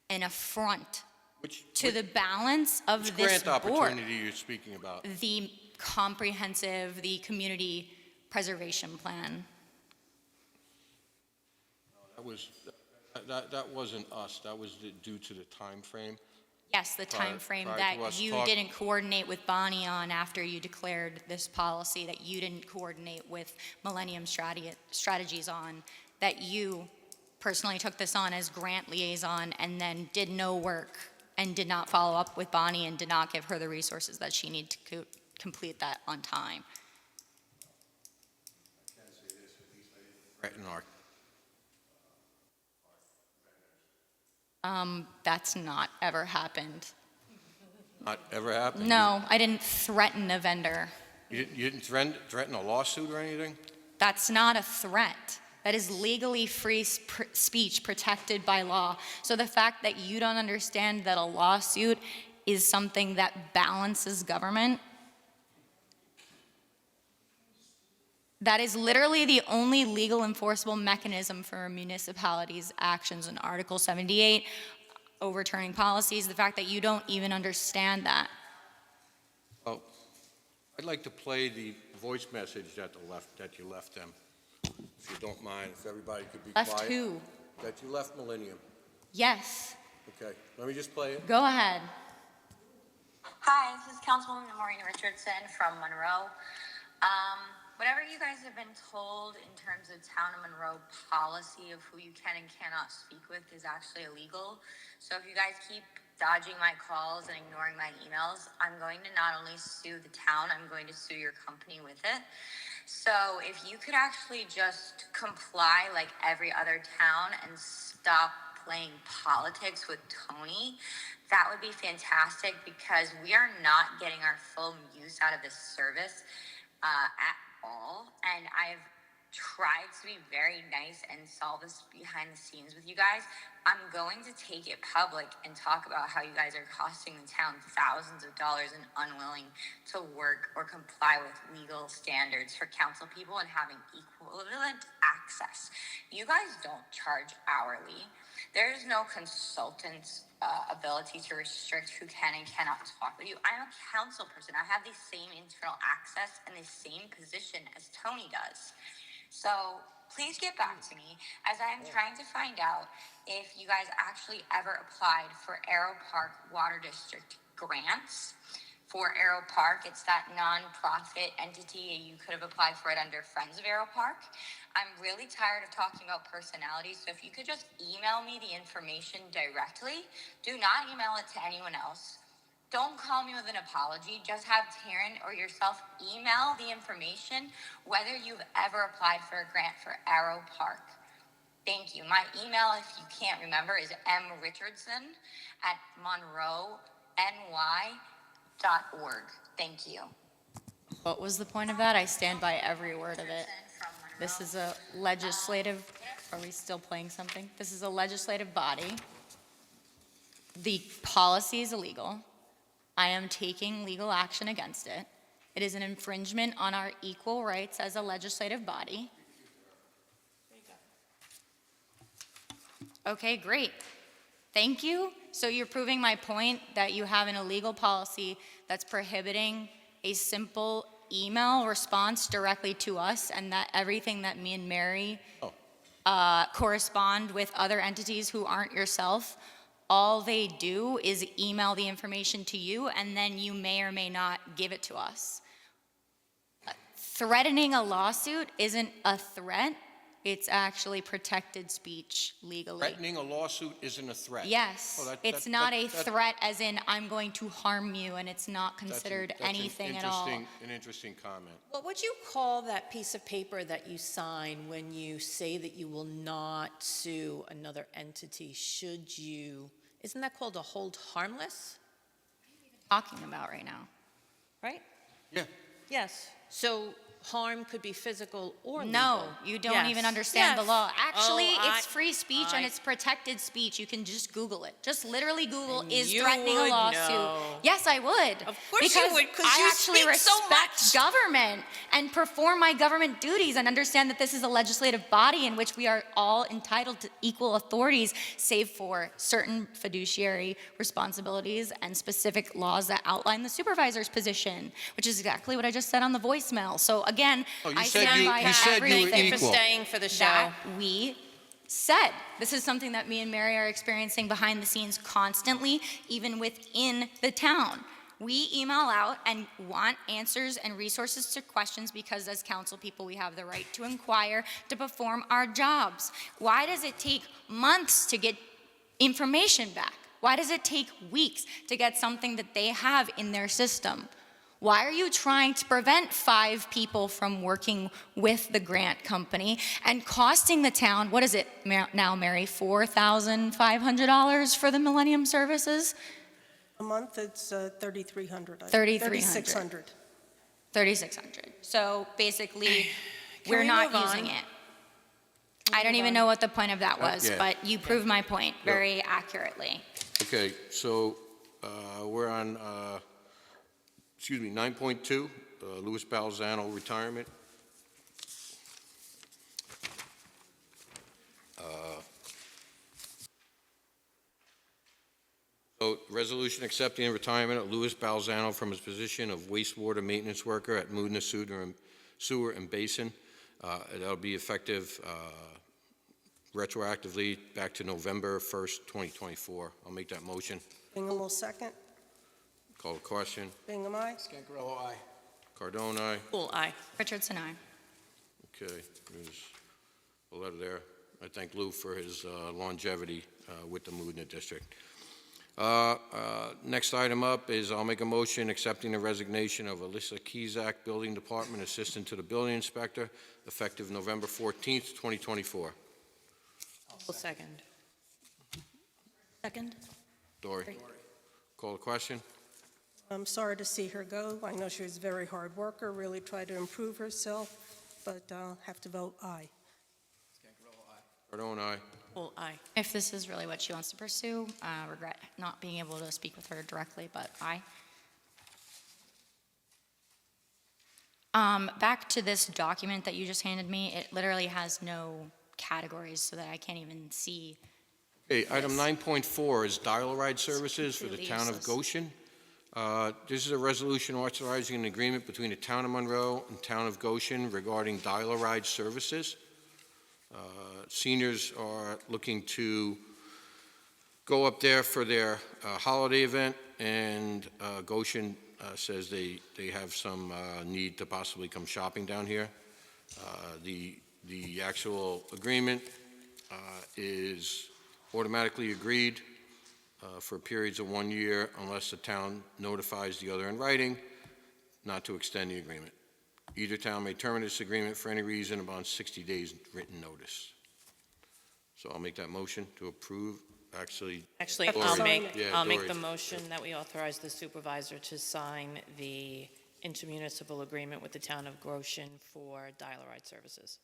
E: an affront to the balance of
A: Which
E: this
A: grant
E: board.
A: opportunity you're speaking about?
E: The comprehensive, the community preservation plan.
A: That wasn't us. That was due to the time frame.
E: Yes, the
A: Prior-
E: time frame
A: prior
E: that
A: to us
E: you
A: talk-
E: didn't coordinate with Bonnie on after you declared this policy, that you didn't coordinate with Millennium Strategies on, that you personally took this on as grant liaison and then did no work and did not follow up with Bonnie and did not give her the resources that she needed to complete that on time.
A: Threaten our
E: That's not ever happened.
A: Not ever happened?
E: No, I didn't threaten a vendor.
A: You didn't threaten a lawsuit or anything?
E: That's not a threat. That is legally free speech protected by law. So the fact that you don't understand that a lawsuit is something that balances government, that is literally the only legal enforceable mechanism for a municipality's actions in Article 78, overturning policies, the fact that you don't even understand that.
A: Oh, I'd like to play the voice message that you left them, if you don't mind, if everybody could be quiet.
E: Left who?
A: That you left Millennium.
E: Yes,
A: Okay, let me just play it.
E: go ahead.
M: Hi, this is Councilwoman Maureen Richardson from Monroe. Whatever you guys have been told in terms of Town of Monroe policy of who you can and cannot speak with is actually illegal. So if you guys keep dodging my calls and ignoring my emails, I'm going to not only sue the town, I'm going to sue your company with it. So if you could actually just comply like every other town and stop playing politics with Tony, that would be fantastic, because we are not getting our full use out of this service at all. And I've tried to be very nice and solve this behind the scenes with you guys. I'm going to take it public and talk about how you guys are costing the town thousands of dollars and unwilling to work or comply with legal standards for council people and having equivalent access. You guys don't charge hourly. There is no consultant's ability to restrict who can and cannot talk with you. I'm a council person. I have the same internal access and the same position as Tony does. So please get back to me, as I am trying to find out if you guys actually ever applied for Arrow Park Water District grants. For Arrow Park, it's that non-profit entity. You could have applied for it under Friends of Arrow Park. I'm really tired of talking about personalities, so if you could just email me the information directly. Do not email it to anyone else. Don't call me with an apology. Just have Taryn or yourself email the information, whether you've ever applied for a grant for Arrow Park. Thank you. My email, if you can't remember, is mrichardson@monroeny.org. Thank you.
E: What was the point of that? I stand by every word of it. This is a legislative, are we still playing something? This is a legislative body. The policy is illegal. I am taking legal action against it. It is an infringement on our equal rights as a legislative body. Okay, great. Thank you. So you're proving my point that you have an illegal policy that's prohibiting a simple email response directly to us, and that everything that me and Mary correspond with other entities who aren't yourself, all they do is email the information to you, and then you may or may not give it to us. Threatening a lawsuit isn't a threat. It's actually protected speech legally.
A: Threatening a lawsuit isn't a threat.
E: Yes,
A: Oh,
E: it's not a threat as in I'm going to harm you, and it's not considered anything at all.
A: An interesting comment.
B: What would you call that piece of paper that you sign when you say that you will not sue another entity should you, isn't that called a hold harmless?
E: Talking about right now.
B: Right?
A: Yeah.
B: Yes. So harm could be physical or legal.
E: No, you don't even understand the
B: Yes.
E: law. Actually,
B: Oh,
E: it's free speech and it's protected speech. You can just Google it. Just literally Google,
B: And
E: is
B: you
E: threatening a
B: would
E: lawsuit?
B: know.
E: Yes, I would.
B: Of course
E: because
B: you would, because
E: I
B: you
E: actually
B: speak so
E: respect
B: much.
E: government and perform my government duties and understand that this is a legislative body in which we are all entitled to equal authorities, save for certain fiduciary responsibilities and specific laws that outline the supervisor's position, which is exactly what I just said on the voicemail. So again, I stand by
A: you said you were
E: everything
B: Thank you for
A: equal.
B: staying for the show.
E: that we said. This is something that me and Mary are experiencing behind the scenes constantly, even within the town. We email out and want answers and resources to questions because as council people, we have the right to inquire, to perform our jobs. Why does it take months to get information back? Why does it take weeks to get something that they have in their system? Why are you trying to prevent 5 people from working with the grant company and costing the town, what is it now, Mary, $4,500 for the Millennium Services?
I: A month, it's $3,300.
E: $3,300. $3,600. So basically, we're
B: we
E: not
B: move
E: using
B: on?
E: it. I don't even know what the point of that was,
A: yeah.
E: but you proved my point very accurately.
A: Okay, so we're on, 9.2, Louis Balzano retirement. Vote, resolution accepting the retirement of Louis Balzano from his position of wastewater maintenance worker at Moodna Sewer and Basin. That'll be effective retroactively back to November 1st, 2024. I'll make that motion.
I: Bingham will second.
A: Call the question.
I: Bingham, aye.
F: Scangarello, aye.
A: Cardone, aye.
B: Poole, aye.
E: Richardson, aye.
A: Okay, there's a letter there. I thank Lou for his longevity with the Moodna District. Next item up is I'll make a motion accepting the resignation of Alyssa Kizak, Building Department Assistant to the Building Inspector, effective November 14th, 2024.
B: Poole, second.
G: Second?
A: Dory. Call the question.
I: I'm sorry to see her go. I know she was a very hard worker, really tried to improve herself, but have to vote aye.
F: Scangarello, aye.
A: Cardone, aye.
B: Poole, aye.
E: If this is really what she wants to pursue, regret not being able to speak with her directly, but aye. Back to this document that you just handed me, it literally has no categories so that I can't even see.
A: Okay, item 9.4 is dial-a-ride services for the
E: Completely
A: town of
E: useless.
A: Goshen. This is a resolution authorizing an agreement between the town of Monroe and town of Goshen regarding dial-a-ride services. Seniors are looking to go up there for their holiday event, and Goshen says they have some need to possibly come shopping down here. The actual agreement is automatically agreed for periods of 1 year unless the town notifies the other in writing not to extend the agreement. Either town may terminate this agreement for any reason upon 60 days written notice. So I'll make that motion to approve, actually.
B: Actually,
I: Have to
B: I'll
I: sign
B: make,
I: it.
B: I'll make
A: Dory.
B: the motion that we authorize the supervisor to sign the intermunicipal agreement with the town of Goshen for dial-a-ride services.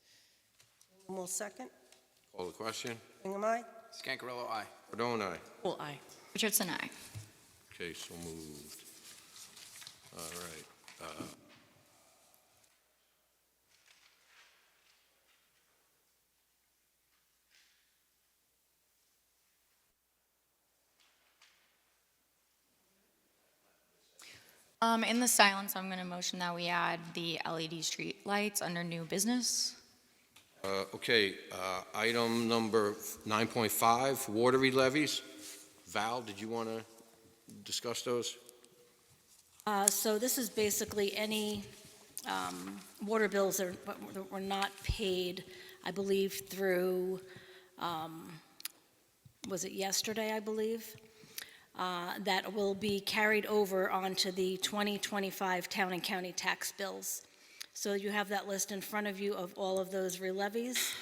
I: Bingham will second.
A: Call the question.
I: Bingham, aye.
F: Scangarello, aye.
A: Cardone, aye.
B: Poole, aye.
E: Richardson, aye.
A: Okay, so moved. All right.
E: In the silence, I'm going to motion that we add the LED street lights under new business.
A: Okay, item number 9.5, water levies. Val, did you want to discuss those?
G: So this is basically any water bills that were not paid, I believe, through, was it yesterday, I believe? That will be carried over onto the 2025 town and county tax bills. So you have that list in front of you of all of those relevies.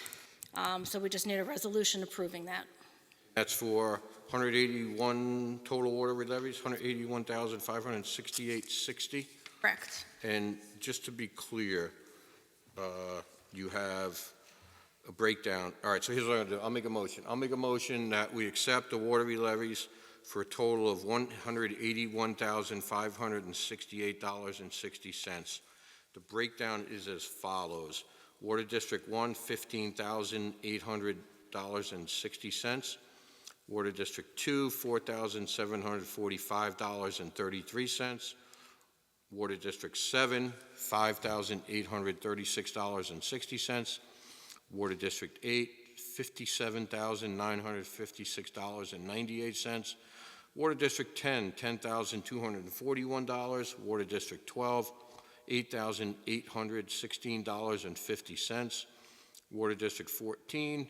G: So we just need a resolution approving that.
A: That's for 181 total water levies, 181,568.60.
G: Correct.
A: And just to be clear, you have a breakdown. All right, so here's what I'm going to do. I'll make a motion. I'll make a motion that we accept the water levies for a total of $181,568.60. The breakdown is as follows. Water District 1, $15,800.60. Water District 2, $4,745.33. Water District 7, $5,836.60. Water District 8, $57,956.98. Water District 10, $10,241. Water District 12, $8,816.50. Water District 14,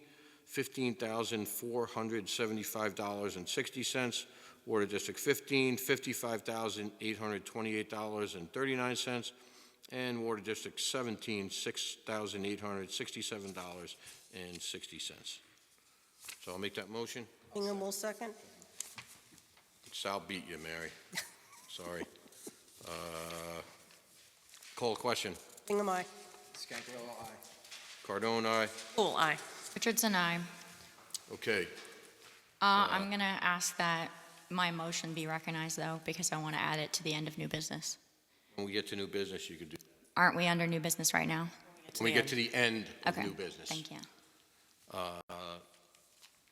A: $15,475.60. Water District 15, $55,828.39. And Water District 17, $6,867.60. So I'll make that motion.
I: Bingham will second.
A: Sal beat you, Mary. Sorry. Call the question.
I: Bingham, aye.
F: Scangarello, aye.
A: Cardone, aye.
B: Poole, aye.
E: Richardson, aye.
A: Okay.
E: I'm going to ask that my motion be recognized, though, because I want to add it to the end of new business.
A: When we get to new business, you could do.
E: Aren't we under new business right now?
A: When we get to the end of
E: Okay,
A: new business.
E: thank you.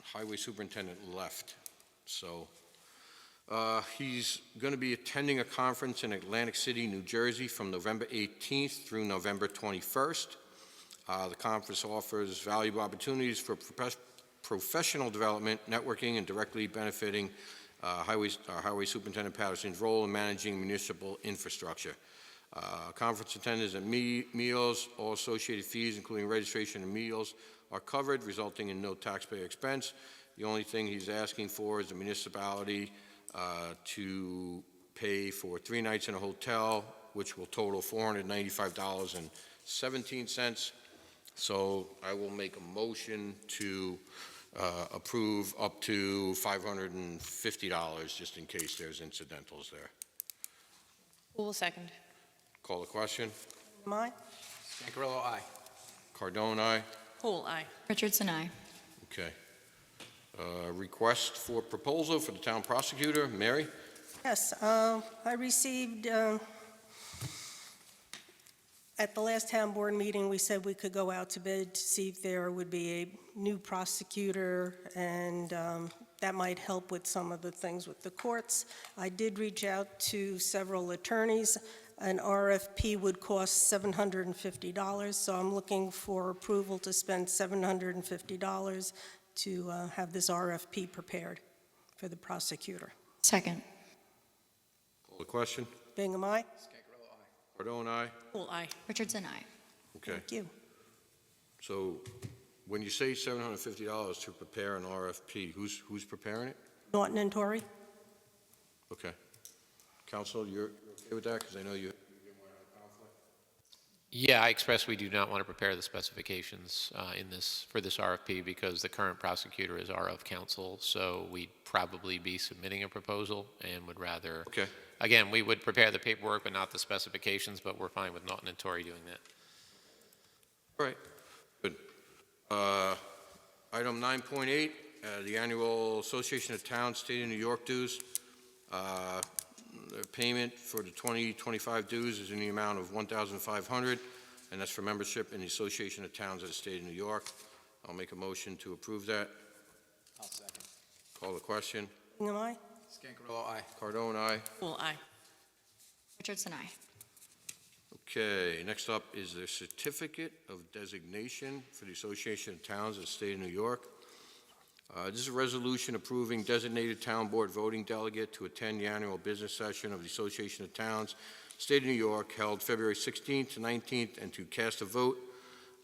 A: Highway superintendent left, so He's going to be attending a conference in Atlantic City, New Jersey from November 18th through November 21st. The conference offers valuable opportunities for professional development, networking, and directly benefiting Highway Superintendent Patterson's role in managing municipal infrastructure. Conference attendance and meals, all associated fees, including registration and meals, are covered, resulting in no taxpayer expense. The only thing he's asking for is the municipality to pay for 3 nights in a hotel, which will total $495.17. So I will make a motion to approve up to $550, just in case there's incidentals there.
B: Who will second?
A: Call the question.
I: Aye.
F: Scangarello, aye.
A: Cardone, aye.
B: Whole aye.
E: Richardson, aye.
A: Okay. Request for proposal for the town prosecutor. Mary?
I: Yes, I received, at the last town board meeting, we said we could go out to bid to see if there would be a new prosecutor, and that might help with some of the things with the courts. I did reach out to several attorneys. An RFP would cost $750, so I'm looking for approval to spend $750 to have this RFP prepared for the prosecutor.
E: Second.
A: Call the question.
I: Bingham, aye?
F: Scangarello, aye.
A: Cardone, aye.
B: Whole aye.
E: Richardson, aye.
A: Okay.
I: Thank you.
A: So when you say $750 to prepare an RFP, who's preparing it?
I: Norton and Torrey?
A: Okay. Counsel, you're okay with that? Because I know you didn't want to have a conflict.
C: Yeah, I express we do not want to prepare the specifications for this RFP because the current prosecutor is our of counsel, so we'd probably be submitting a proposal and would rather.
A: Okay.
C: Again, we would prepare the paperwork but not the specifications, but we're fine with Norton and Torrey doing that.
A: All right. Good. Item 9.8, the annual Association of Towns, State of New York dues. The payment for the 2025 dues is in the amount of $1,500, and that's for membership in the Association of Towns of the State of New York. I'll make a motion to approve that.
F: I'll second.
A: Call the question.
I: Bingham, aye?
F: Scangarello, aye.
A: Cardone, aye.
B: Whole aye.
E: Richardson, aye.
A: Okay, next up is the Certificate of Designation for the Association of Towns of the State of New York. This is a resolution approving designated town board voting delegate to attend the annual business session of the Association of Towns, State of New York, held February 16th to 19th, and to cast a vote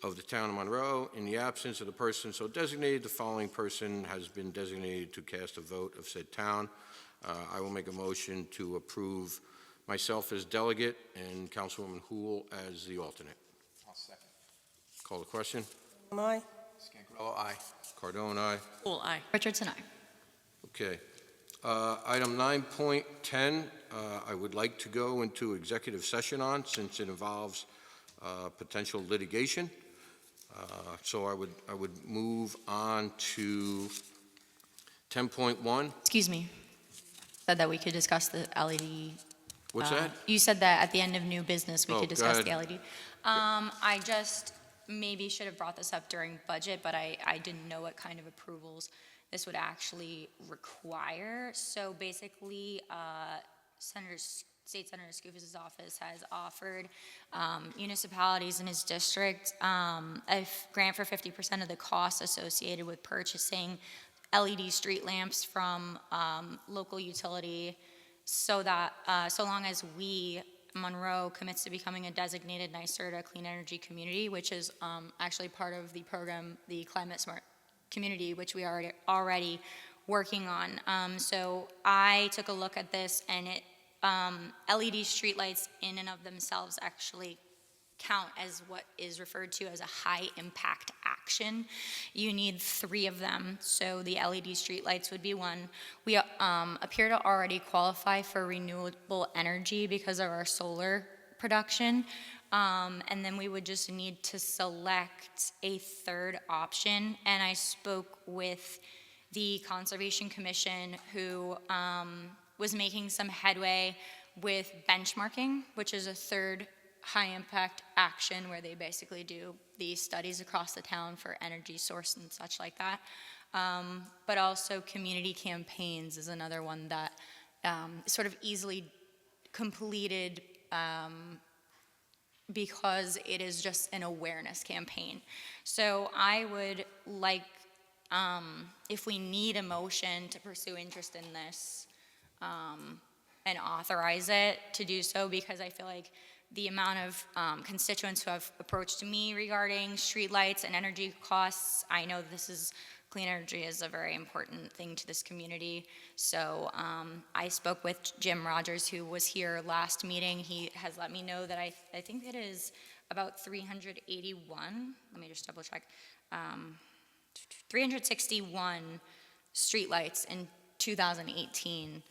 A: of the town of Monroe. In the absence of the person so designated, the following person has been designated to cast a vote of said town. I will make a motion to approve myself as delegate and Councilwoman Hool as the alternate.
F: I'll second.
A: Call the question.
I: Bingham, aye?
F: Scangarello, aye.
A: Cardone, aye.
B: Whole aye.
E: Richardson, aye.
A: Okay. Item 9.10, I would like to go into executive session on, since it involves potential litigation. So I would move on to 10.1.
E: Excuse me. Said that we could discuss the LED.
A: What's that?
E: You said that at the end of new business, we
A: Oh,
E: could
A: go
E: discuss the
A: ahead.
E: LED. I just maybe should have brought this up during budget, but I didn't know what kind of approvals this would actually require. So basically, State Senator Skoufis' office has offered municipalities in his district a grant for 50% of the costs associated with purchasing LED street lamps from local utility, so that so long as Monroe commits to becoming a designated NYSERDA clean energy community, which is actually part of the program, the Climate Smart Community, which we are already working on. So I took a look at this, and LED streetlights in and of themselves actually count as what is referred to as a high impact action. You need 3 of them, so the LED streetlights would be one. We appear to already qualify for renewable energy because of our solar production, and then we would just need to select a 3rd option. And I spoke with the Conservation Commission, who was making some headway with benchmarking, which is a 3rd high-impact action where they basically do these studies across the town for energy source and such like that. But also community campaigns is another one that sort of easily completed because it is just an awareness campaign. So I would like, if we need a motion to pursue interest in this, and authorize it to do so, because I feel like the amount of constituents who have approached me regarding streetlights and energy costs, I know clean energy is a very important thing to this community. So I spoke with Jim Rogers, who was here last meeting. He has let me know that I think it is about 381, let me just double check, 361 streetlights in 2018.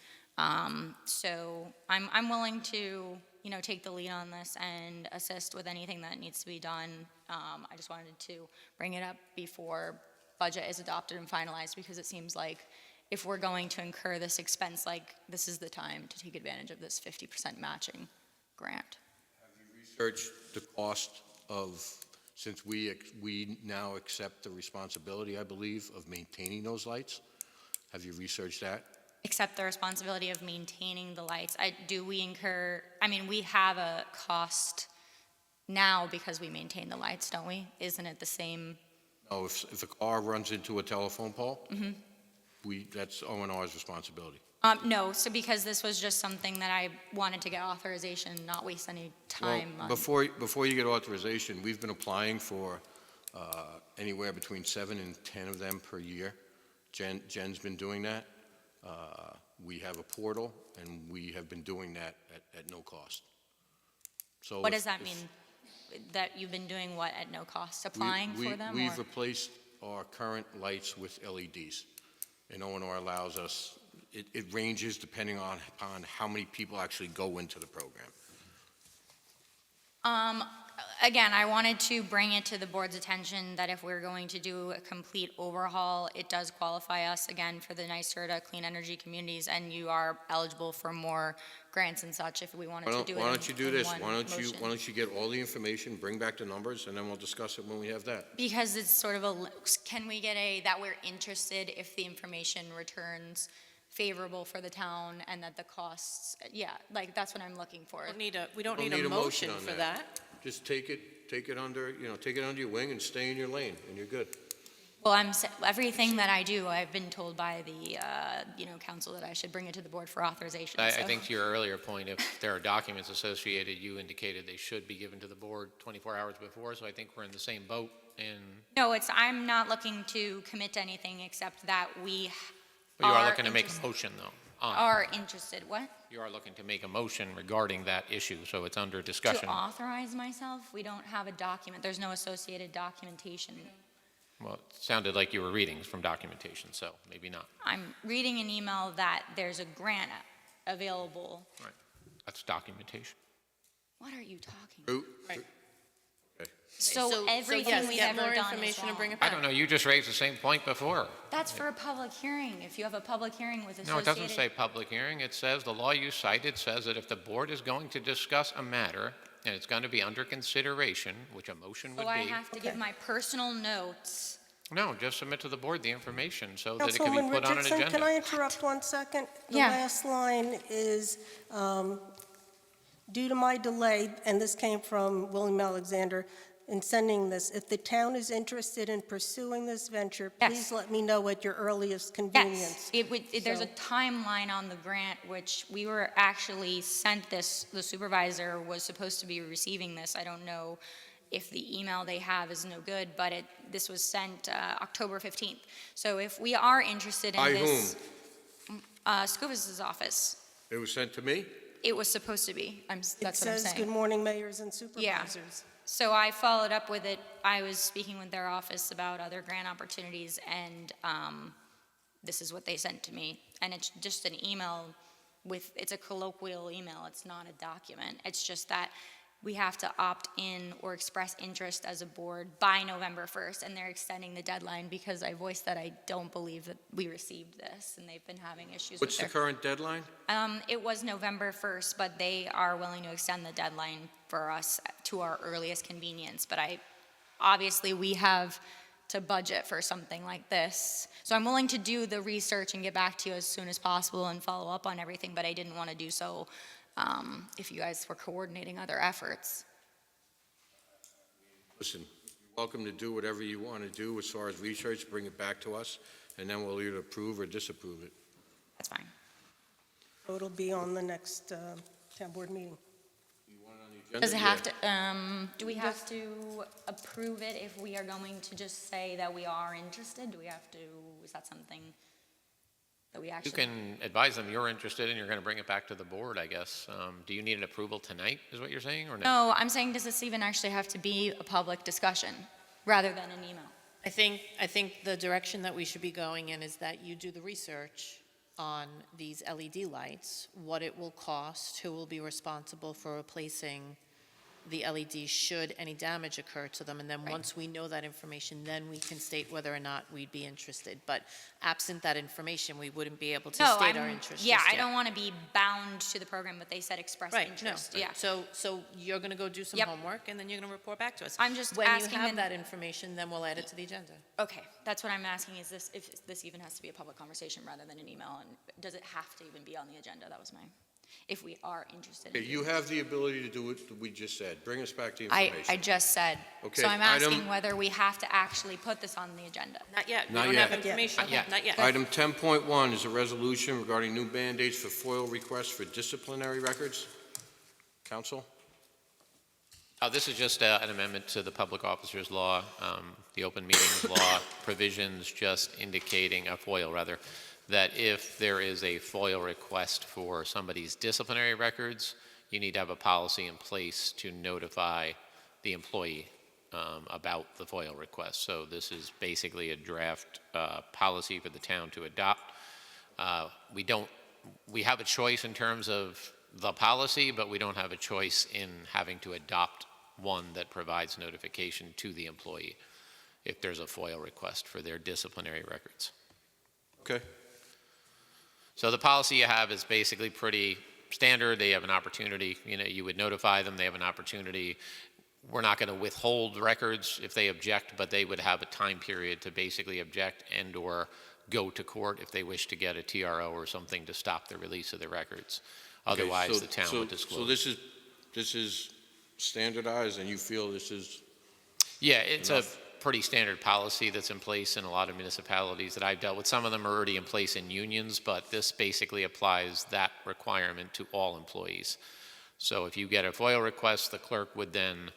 E: So I'm willing to, take the lead on this and assist with anything that needs to be done. I just wanted to bring it up before budget is adopted and finalized, because it seems like if we're going to incur this expense, like, this is the time to take advantage of this 50% matching grant.
A: Research the cost of, since we now accept the responsibility, I believe, of maintaining those lights. Have you researched that?
E: Accept the responsibility of maintaining the lights. We have a cost now because we maintain the lights, don't we? Isn't it the same?
A: No, if a car runs into a telephone pole, that's O&R's responsibility.
E: No, so because this was just something that I wanted to get authorization, not waste any time
A: Well,
E: on.
A: before you get authorization, we've been applying for anywhere between 7 and 10 of them per year. Jen's been doing that. We have a portal, and we have been doing that at no cost. So
E: What does that mean? That you've been doing what at no cost? Applying for them?
A: We've
E: or?
A: replaced our current lights with LEDs, and O&R allows us, it ranges depending on how many people actually go into the program.
E: Again, I wanted to bring it to the board's attention that if we're going to do a complete overhaul, it does qualify us, again, for the NYSERDA Clean Energy Communities, and you are eligible for more grants and such if we wanted to do it.
A: Why don't you do this?
E: Why
A: don't you get all the information, bring back the numbers, and then we'll discuss it when we have that.
E: Because it's sort of can we get that we're interested if the information returns favorable for the town and that the costs, that's what I'm looking for.
B: We don't need a motion for that.
A: Just take it under your wing and stay in your lane, and you're good.
E: Well, everything that I do, I've been told by the, council that I should bring it to the board for authorization.
C: I think to your earlier point, if there are documents associated, you indicated they should be given to the board 24 hours before, so I think we're in the same boat. And
E: No, I'm not looking to commit to anything except that we
C: you are looking to make a motion, though.
E: Are interested, what?
C: You are looking to make a motion regarding that issue, so it's under discussion.
E: To authorize myself? We don't have a document. There's no associated documentation.
C: Well, it sounded like you were reading from documentation, so maybe not.
E: I'm reading an email that there's a grant available.
C: Right. That's documentation.
E: What are you talking about?
B: Right.
A: Okay.
E: So everything
B: yes,
E: we've
B: get
E: ever
B: more
E: done is
B: information and bring
E: wrong.
B: it
C: I
B: back.
C: don't know, you just raised the same point before.
E: That's for a public hearing. If you have a public hearing with associated...
C: No, it doesn't say public hearing. It says, the law you cited says that if the board is going to discuss a matter and it's going to be under consideration, which a motion would
E: So I
C: be.
E: have to give my personal notes.
C: No, just submit to the board the information so that it can be
I: Councilwoman
C: put on an
I: Richardson,
C: agenda.
I: can I interrupt 1 second?
E: Yeah.
I: The last line is, due to my delay, and this came from William Alexander, in sending this, if the town is interested in pursuing this venture,
E: Yes.
I: please let me know at your earliest convenience.
E: Yes, there's a timeline on the grant, which we were actually sent this, the supervisor was supposed to be receiving this. I don't know if the email they have is no good, but this was sent October 15th. So if we are interested in
A: By
E: this. Scubas's office.
A: It was sent to me?
E: It was supposed to be. That's what I'm saying.
I: It says, good morning, mayors and supervisors.
E: So I followed up with it. I was speaking with their office about other grant opportunities, and this is what they sent to me. And it's just an email it's a colloquial email. It's not a document. It's just that we have to opt in or express interest as a board by November 1st, and they're extending the deadline because I voiced that I don't believe that we received this, and they've been having issues
A: What's
E: with
A: the current deadline?
E: It was November 1st, but they are willing to extend the deadline for us to our earliest convenience. But obviously we have to budget for something like this. So I'm willing to do the research and get back to you as soon as possible and follow up on everything, but I didn't want to do so if you guys were coordinating other efforts.
A: Listen, you're welcome to do whatever you want to do as far as research, bring it back to us, and then we'll either approve or disapprove it.
E: That's fine.
I: So it'll be on the next town board meeting.
A: You want it on the agenda?
E: Does it have
A: Yeah.
E: to, do we have to approve it if we are going to just say that we are interested? Do we have to, is that something that we
C: You
E: actually?
C: can advise them you're interested and you're going to bring it back to the board, I guess. Do you need an approval tonight, is what you're saying, or no?
E: No, I'm saying, does this even actually have to be a public discussion rather than an email?
B: I think the direction that we should be going in is that you do the research on these LED lights, what it will cost, who will be responsible for replacing the LEDs should any damage occur to them, and then once we know that information, then we can state whether or not we'd be interested. But absent that information, we wouldn't be able to
E: No,
B: state our interest
E: yeah,
B: just
E: I
B: yet.
E: don't want to be bound to the program, but they said express
B: Right, no.
E: interest. Yeah.
B: So you're going to go do some
E: Yep.
B: homework, and then you're going to report back to us.
E: I'm just
B: When you
E: asking
B: have
E: then-
B: that information, then we'll add it to the agenda.
E: Okay, that's what I'm asking, is this, if this even has to be a public conversation rather than an email, and does it have to even be on the agenda? That was my, if we are interested in.
A: Okay, you have the ability to do what we just said. Bring us back the
E: I
A: information.
E: just said.
A: Okay,
E: So I'm asking
A: item-
E: whether we have to actually put this on the agenda.
B: Not yet. We
A: Not
B: don't
A: yet.
B: have information.
C: Not yet.
B: Not yet.
A: Item 10.1 is a resolution regarding new mandates for FOIL requests for disciplinary records. Council?
C: This is just an amendment to the Public Officers Law, the Open Meetings Law provisions just indicating, a FOIL rather, that if there is a FOIL request for somebody's disciplinary records, you need to have a policy in place to notify the employee about the FOIL request. So this is basically a draft policy for the town to adopt. We have a choice in terms of the policy, but we don't have a choice in having to adopt one that provides notification to the employee if there's a FOIL request for their disciplinary records.
A: Okay.
C: So the policy you have is basically pretty standard. They have an opportunity, you would notify them, they have an opportunity. We're not going to withhold records if they object, but they would have a time period to basically object and/or go to court if they wish to get a TRO or something to stop the release of the records.
A: Okay,
C: Otherwise,
A: so-
C: the town would disclose.
A: So this is standardized, and you feel this is
C: Yeah, it's
A: enough?
C: a pretty standard policy that's in place in a lot of municipalities that I've dealt with. Some of them are already in place in unions, but this basically applies that requirement to all employees. So if you get a FOIL request, the clerk would then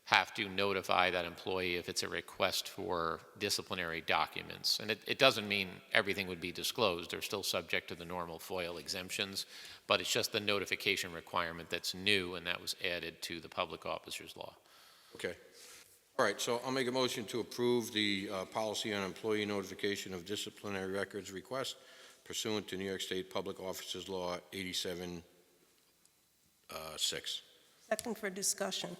C: have to notify that employee if it's a request for disciplinary documents. And it doesn't mean everything would be disclosed. They're still subject to the normal FOIL exemptions, but it's just the notification requirement that's new, and that was added to the Public Officers Law.
A: Okay. All right, so I'll make a motion to approve the policy on employee notification of disciplinary records request pursuant to New York State Public Officers Law 87-6.
I: Second for discussion.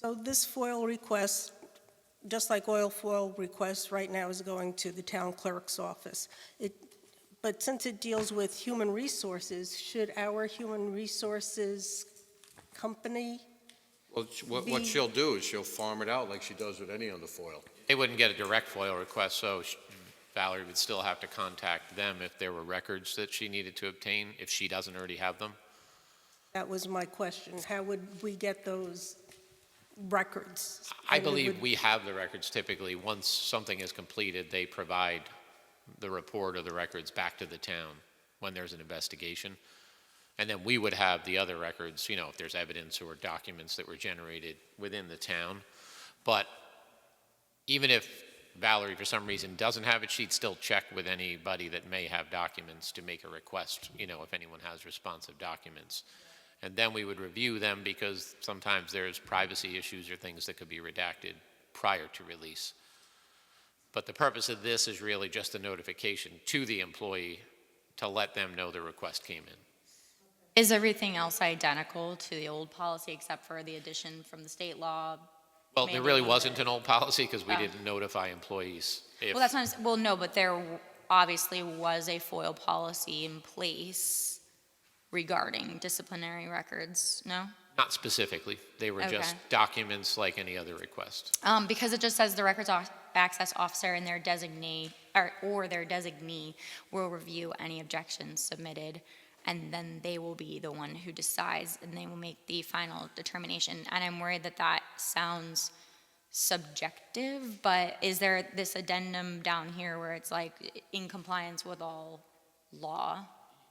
I: So this FOIL request, just like oil FOIL request right now, is going to the town clerk's office. But since it deals with human resources, should our human resources company,
A: Well, what she'll do is she'll farm it out like she does with any other FOIL.
C: They wouldn't get a direct FOIL request, so Valerie would still have to contact them if there were records that she needed to obtain, if she doesn't already have them.
I: that was my question. How would we get those records?
C: I
I: And it
C: believe
I: would-
C: we have the records typically. Once something is completed, they provide the report or the records back to the town when there's an investigation. And then we would have the other records, if there's evidence or documents that were generated within the town. But even if Valerie, for some reason, doesn't have it, she'd still check with anybody that may have documents to make a request, if anyone has responsive documents. And then we would review them because sometimes there's privacy issues or things that could be redacted prior to release. But the purpose of this is really just a notification to the employee to let them know the request came in.
E: Is everything else identical to the old policy except for the addition from the state law?
C: Well, there
E: Maybe
C: really
E: one
C: wasn't
E: that-
C: an old policy because we
E: Oh.
C: didn't notify employees.
E: Well, that's not, well, no, but there obviously was a FOIL policy in place regarding disciplinary records, no?
C: Not specifically. They were just
E: Okay.
C: documents like any other request.
E: Because it just says the records access officer and their designee, or their designee will review any objections submitted, and then they will be the one who decides, and they will make the final determination. And I'm worried that that sounds subjective, but is there this addendum down here where it's like in compliance with all law?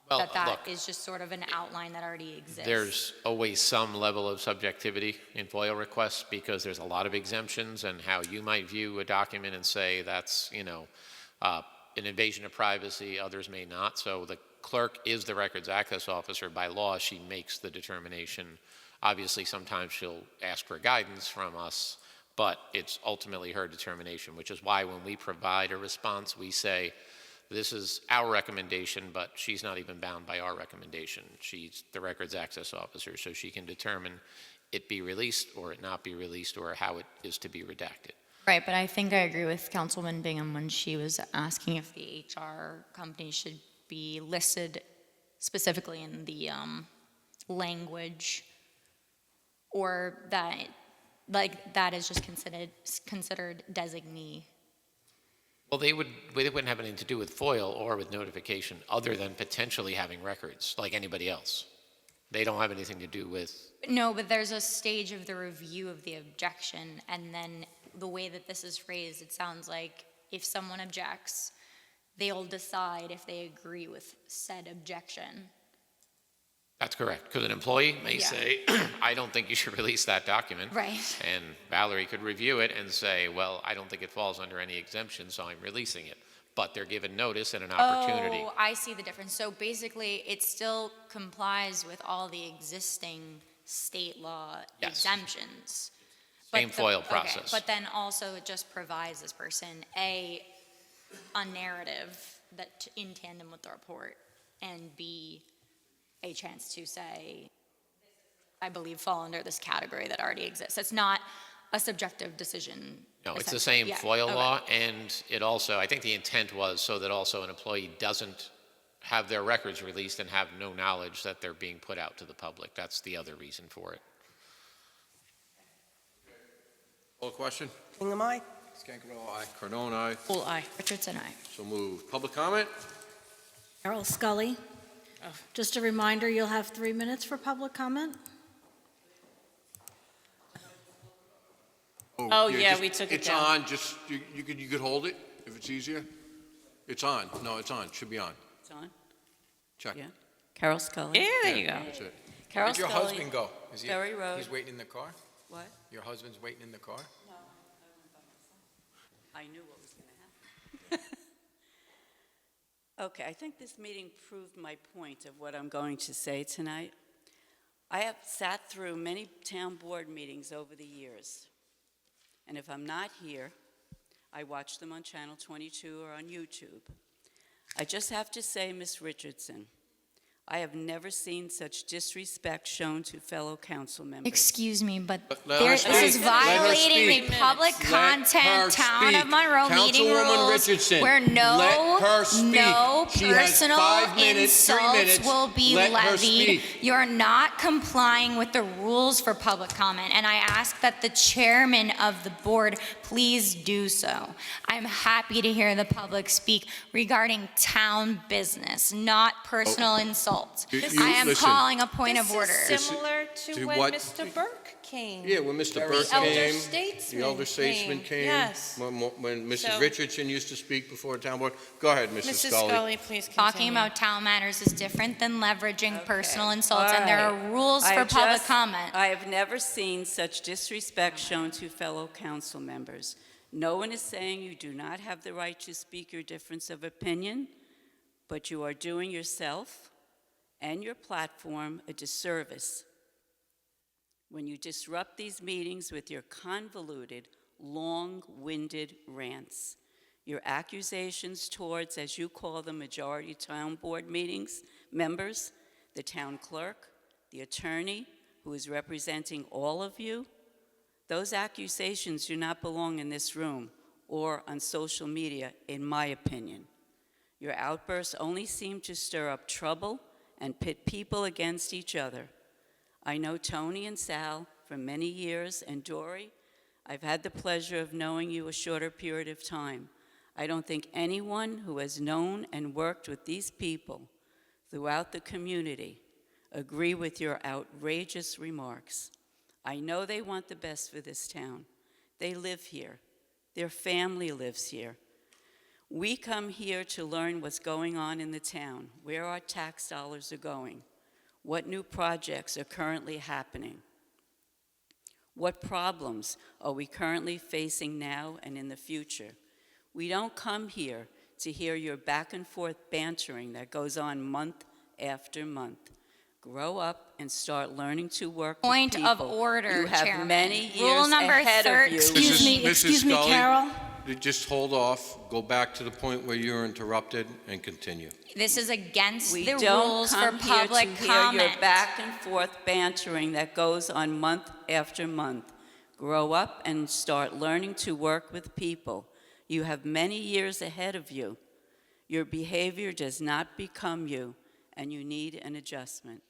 C: Well,
E: That
C: look,
E: is just sort of an outline that already exists?
C: there's always some level of subjectivity in FOIL requests because there's a lot of exemptions, and how you might view a document and say that's, an invasion of privacy, others may not. So the clerk is the records access officer. By law, she makes the determination. Obviously, sometimes she'll ask for guidance from us, but it's ultimately her determination, which is why when we provide a response, we say, this is our recommendation, but she's not even bound by our recommendation. She's the records access officer, so she can determine it be released or it not be released or how it is to be redacted.
E: Right, but I think I agree with Councilwoman Bingham when she was asking if the HR company should be listed specifically in the language, or that, that is just considered designee.
C: Well, they wouldn't have anything to do with FOIL or with notification other than potentially having records like anybody else. They don't have anything to do with.
E: No, but there's a stage of the review of the objection, and then the way that this is phrased, it sounds like if someone objects, they'll decide if they agree with said objection.
C: That's correct, because an employee may
E: Yeah.
C: say, I don't think you should release that document.
E: Right.
C: And Valerie could review it and say, well, I don't think it falls under any exemption, so I'm releasing it. But they're given notice and an opportunity.
E: Oh, I see the difference. So basically, it still complies with all the existing state law
C: Yes.
E: exemptions.
C: Same
E: But
C: FOIL
E: okay,
C: process.
E: but then also it just provides this person a narrative that in tandem with the report, and B, a chance to say, I believe fall under this category that already exists. It's not a subjective decision.
C: No, it's the
E: essentially.
C: same
E: Yeah,
C: FOIL
E: okay.
C: law, and it also, I think the intent was so that also an employee doesn't have their records released and have no knowledge that they're being put out to the public. That's the other reason for it.
A: Call the question?
I: Bingham, aye.
F: Scangarello, aye.
A: Cardone, aye.
B: Full aye.
E: Richardson, aye.
A: So moved. Public comment?
G: Carol Scully. Just a reminder, you'll have 3 minutes for public comment.
B: Oh, yeah,
A: just-
B: we took it
A: It's
B: down.
A: on, just, you could hold it if it's easier? It's on. No, it's on. Should be on.
N: It's on?
A: Check.
N: Yeah. Carol Scully.
B: Yeah, there you go.
A: That's it.
N: Carol
F: Where'd your
N: Scully.
F: husband go? Is he?
N: Ferry Road.
F: He's waiting in the car?
N: What?
F: Your husband's waiting in the car?
N: No, I went by myself. I knew what was going to happen. Okay, I think this meeting proved my point of what I'm going to say tonight. I have sat through many town board meetings over the years, and if I'm not here, I watch them on Channel 22 or on YouTube. I just have to say, Ms. Richardson, I have never seen such disrespect shown to fellow council members.
E: Excuse me, but
A: Let her
E: this is
A: speak. Let her
E: violating
A: speak.
E: the public
A: Let her
E: content, Town of
A: speak.
E: Monroe meeting
A: Councilwoman
E: rules,
A: Richardson,
E: where
A: let her speak.
E: no
A: She has
E: personal
A: 5 minutes, 3
E: insults
A: minutes.
E: will be
A: Let her
E: levied.
A: speak.
E: You're not complying with the rules for public comment, and I ask that the chairman of the board please do so. I'm happy to hear the public speak regarding town business, not personal insults. I am
A: listen.
E: calling a point of order.
B: This is similar
A: To
B: to when
A: what-
B: Mr. Burke came.
A: Yeah, when Mr.
F: The
A: Burke
B: elder
A: came.
B: statesman
A: The elder statesman came.
B: yes.
A: When Mrs.
B: So-
A: Richardson used to speak before the town board. Go ahead, Mrs.
B: Mrs.
A: Scully.
B: Scully, please continue.
E: Talking about town matters is different than leveraging personal
N: Okay.
E: insults, and there
N: All
E: are
N: right.
E: rules
N: I
E: for public
N: just-
E: comment.
N: I have never seen such disrespect shown to fellow council members. No one is saying you do not have the right to speak your difference of opinion, but you are doing yourself and your platform a disservice when you disrupt these meetings with your convoluted, long-winded rants. Your accusations towards, as you call them, majority town board meetings, members, the town clerk, the attorney who is representing all of you, those accusations do not belong in this room or on social media, in my opinion. Your outbursts only seem to stir up trouble and pit people against each other. I know Tony and Sal for many years, and Dory, I've had the pleasure of knowing you a shorter period of time. I don't think anyone who has known and worked with these people throughout the community agree with your outrageous remarks. I know they want the best for this town. They live here. Their family lives here. We come here to learn what's going on in the town, where our tax dollars are going, what new projects are currently happening, what problems are we currently facing now and in the future. We don't come here to hear your back and forth bantering that goes on month after month. Grow up and start learning to work with
E: Point
N: people.
E: of order,
N: You have
E: Chairman.
N: many
E: Rule
N: years
E: number
N: ahead of you.
G: Excuse me,
A: Scully,
G: Carol.
A: Just hold off, go back to the point where you're interrupted, and continue.
E: This is against
N: We
E: the
N: don't
E: rules for
N: come here
E: public
N: to hear your
E: comment.
N: back and forth bantering that goes on month after month. Grow up and start learning to work with people. You have many years ahead of you. Your behavior does not become you, and you need an adjustment.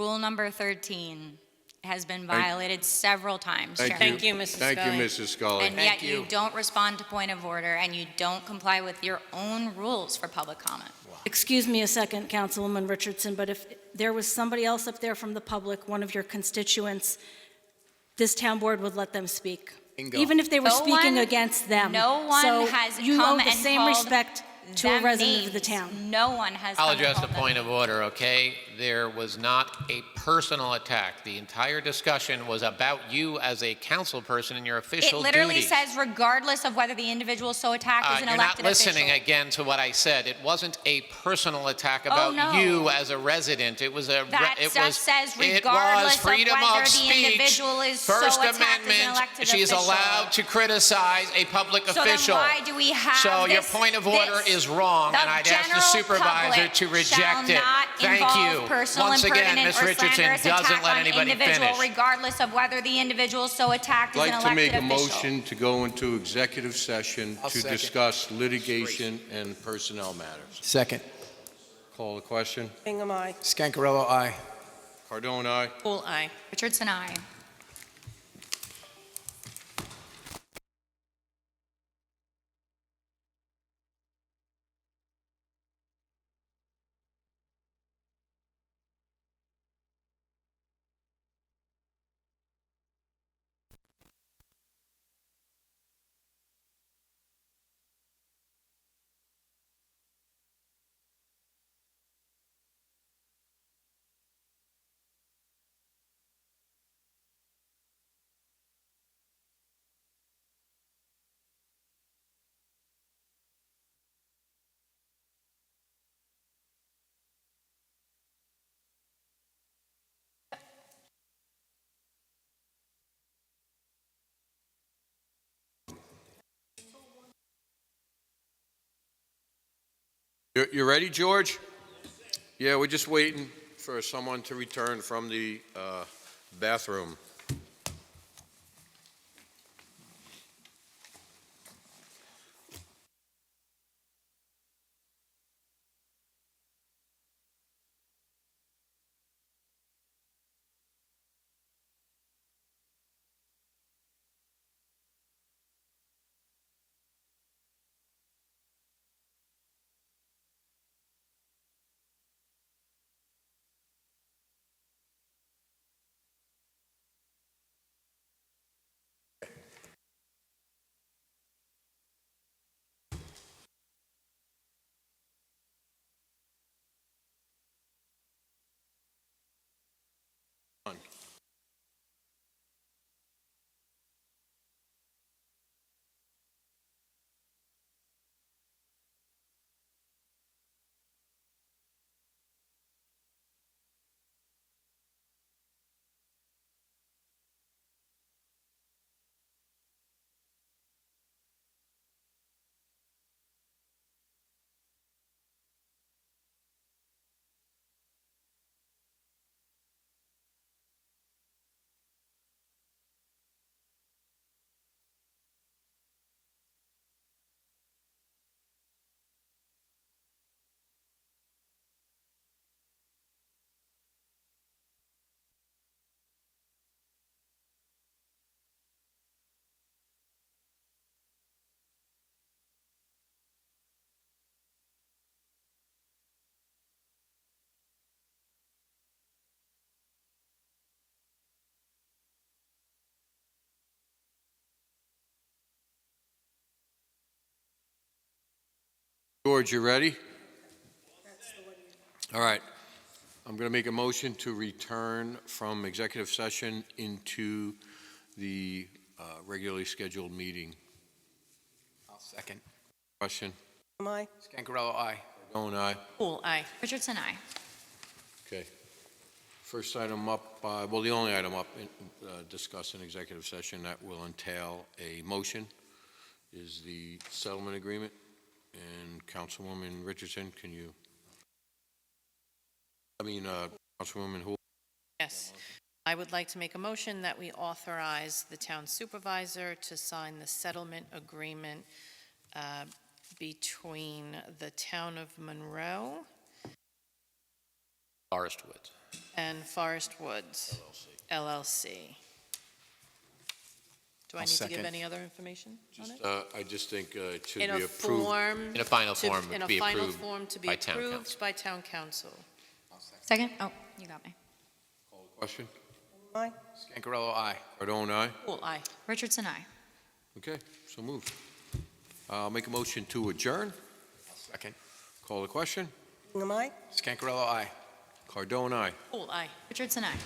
E: Rule number 13 has been violated several times,
A: Thank
E: Chairman.
B: Thank you, Mrs.
A: Thank you,
B: Scully.
A: Mrs. Scully.
E: And
F: Thank
E: yet you
F: you.
E: don't respond to point of order, and you don't comply with your own rules for public comment.
G: Excuse me a second, Councilwoman Richardson, but if there was somebody else up there from the public, one of your constituents, this town board would let them speak.
F: Bingo.
G: Even if they were
E: No
G: speaking
E: one-
G: against them.
E: no one
G: So
E: has
G: you
E: come
G: owe the
E: and
G: same
E: called
G: respect to a
E: them
G: resident of the
E: names.
G: town.
E: No one has
C: I'll
E: come and
C: address the
E: called them
C: point of
E: names.
C: order, okay? There was not a personal attack. The entire discussion was about you as a council person and your
E: It
C: official
E: literally
C: duties.
E: says regardless of whether the individual so attacked is an
C: You're not
E: elected official.
C: listening again to what I said. It wasn't a personal attack about
E: no.
C: you as a resident. It was a
E: That
C: it
E: just
C: was
E: says
C: it
E: regardless
C: was
E: of
C: freedom
E: whether
C: of
E: the
C: speech.
E: individual is so
C: First
E: attacked as an
C: Amendment.
E: elected
C: She is
E: official.
C: allowed to criticize a public
E: So
C: official.
E: then why do we have
C: So your
E: this-
C: point of order
E: this?
C: is wrong,
E: The
C: and I'd ask the
E: general
C: supervisor
E: public
C: to reject
E: shall
C: it.
E: not
C: Thank
E: involve
C: you.
E: personal,
C: Once again,
E: impertinent,
C: Ms.
E: or
C: Richardson
E: slanderous
C: doesn't
E: attack
C: let
E: on
C: anybody
E: individual,
C: finish.
E: regardless of whether the individual so attacked is
A: I'd
E: an
A: like to make
E: elected
A: a
E: official.
A: motion to go into executive session
F: I'll
A: to
F: second.
A: discuss litigation and personnel matters.
F: Second.
A: Call the question.
I: Bingham, aye.
F: Scancarello, aye.
A: Cardone, aye.
B: Pool eye.
E: Richardson, aye.
A: You ready, George? Yeah, we're just waiting for someone to return from the bathroom. George, you ready? All right. I'm going to make a motion to return from executive session into the regularly scheduled meeting.
F: I'll second.
A: Question?
I: Am I?
F: Scangarello, aye.
A: Cardone, aye.
B: Poole, aye.
E: Richardson, aye.
A: Okay. First item up, well, the only item up, discussed in executive session that will entail a motion is the settlement agreement. And Councilwoman Richardson, can you, Councilwoman Hool?
B: Yes. I would like to make a motion that we authorize the town supervisor to sign the settlement agreement between the town of Monroe
C: Forest Woods.
B: and Forest Woods LLC. Do I
F: I'll
B: need to give
F: second.
B: any other information on it?
A: I just think it should
B: In
A: be
B: a
A: approved.
B: form.
C: In a final
B: to-
C: form
B: in
C: to
B: a
C: be
B: final
C: approved
B: form to be
C: by town
B: approved
C: council.
B: by town council.
E: Second? Oh, you got me.
A: Question?
I: Am I?
F: Scangarello, aye.
A: Cardone, aye.
B: Poole, aye.
E: Richardson, aye.
A: Okay, so moved. I'll make a motion to adjourn.
F: I'll second.
A: Call the question.
I: Am I?
F: Scangarello, aye.
A: Cardone, aye.
B: Poole, aye.
E: Richardson, aye.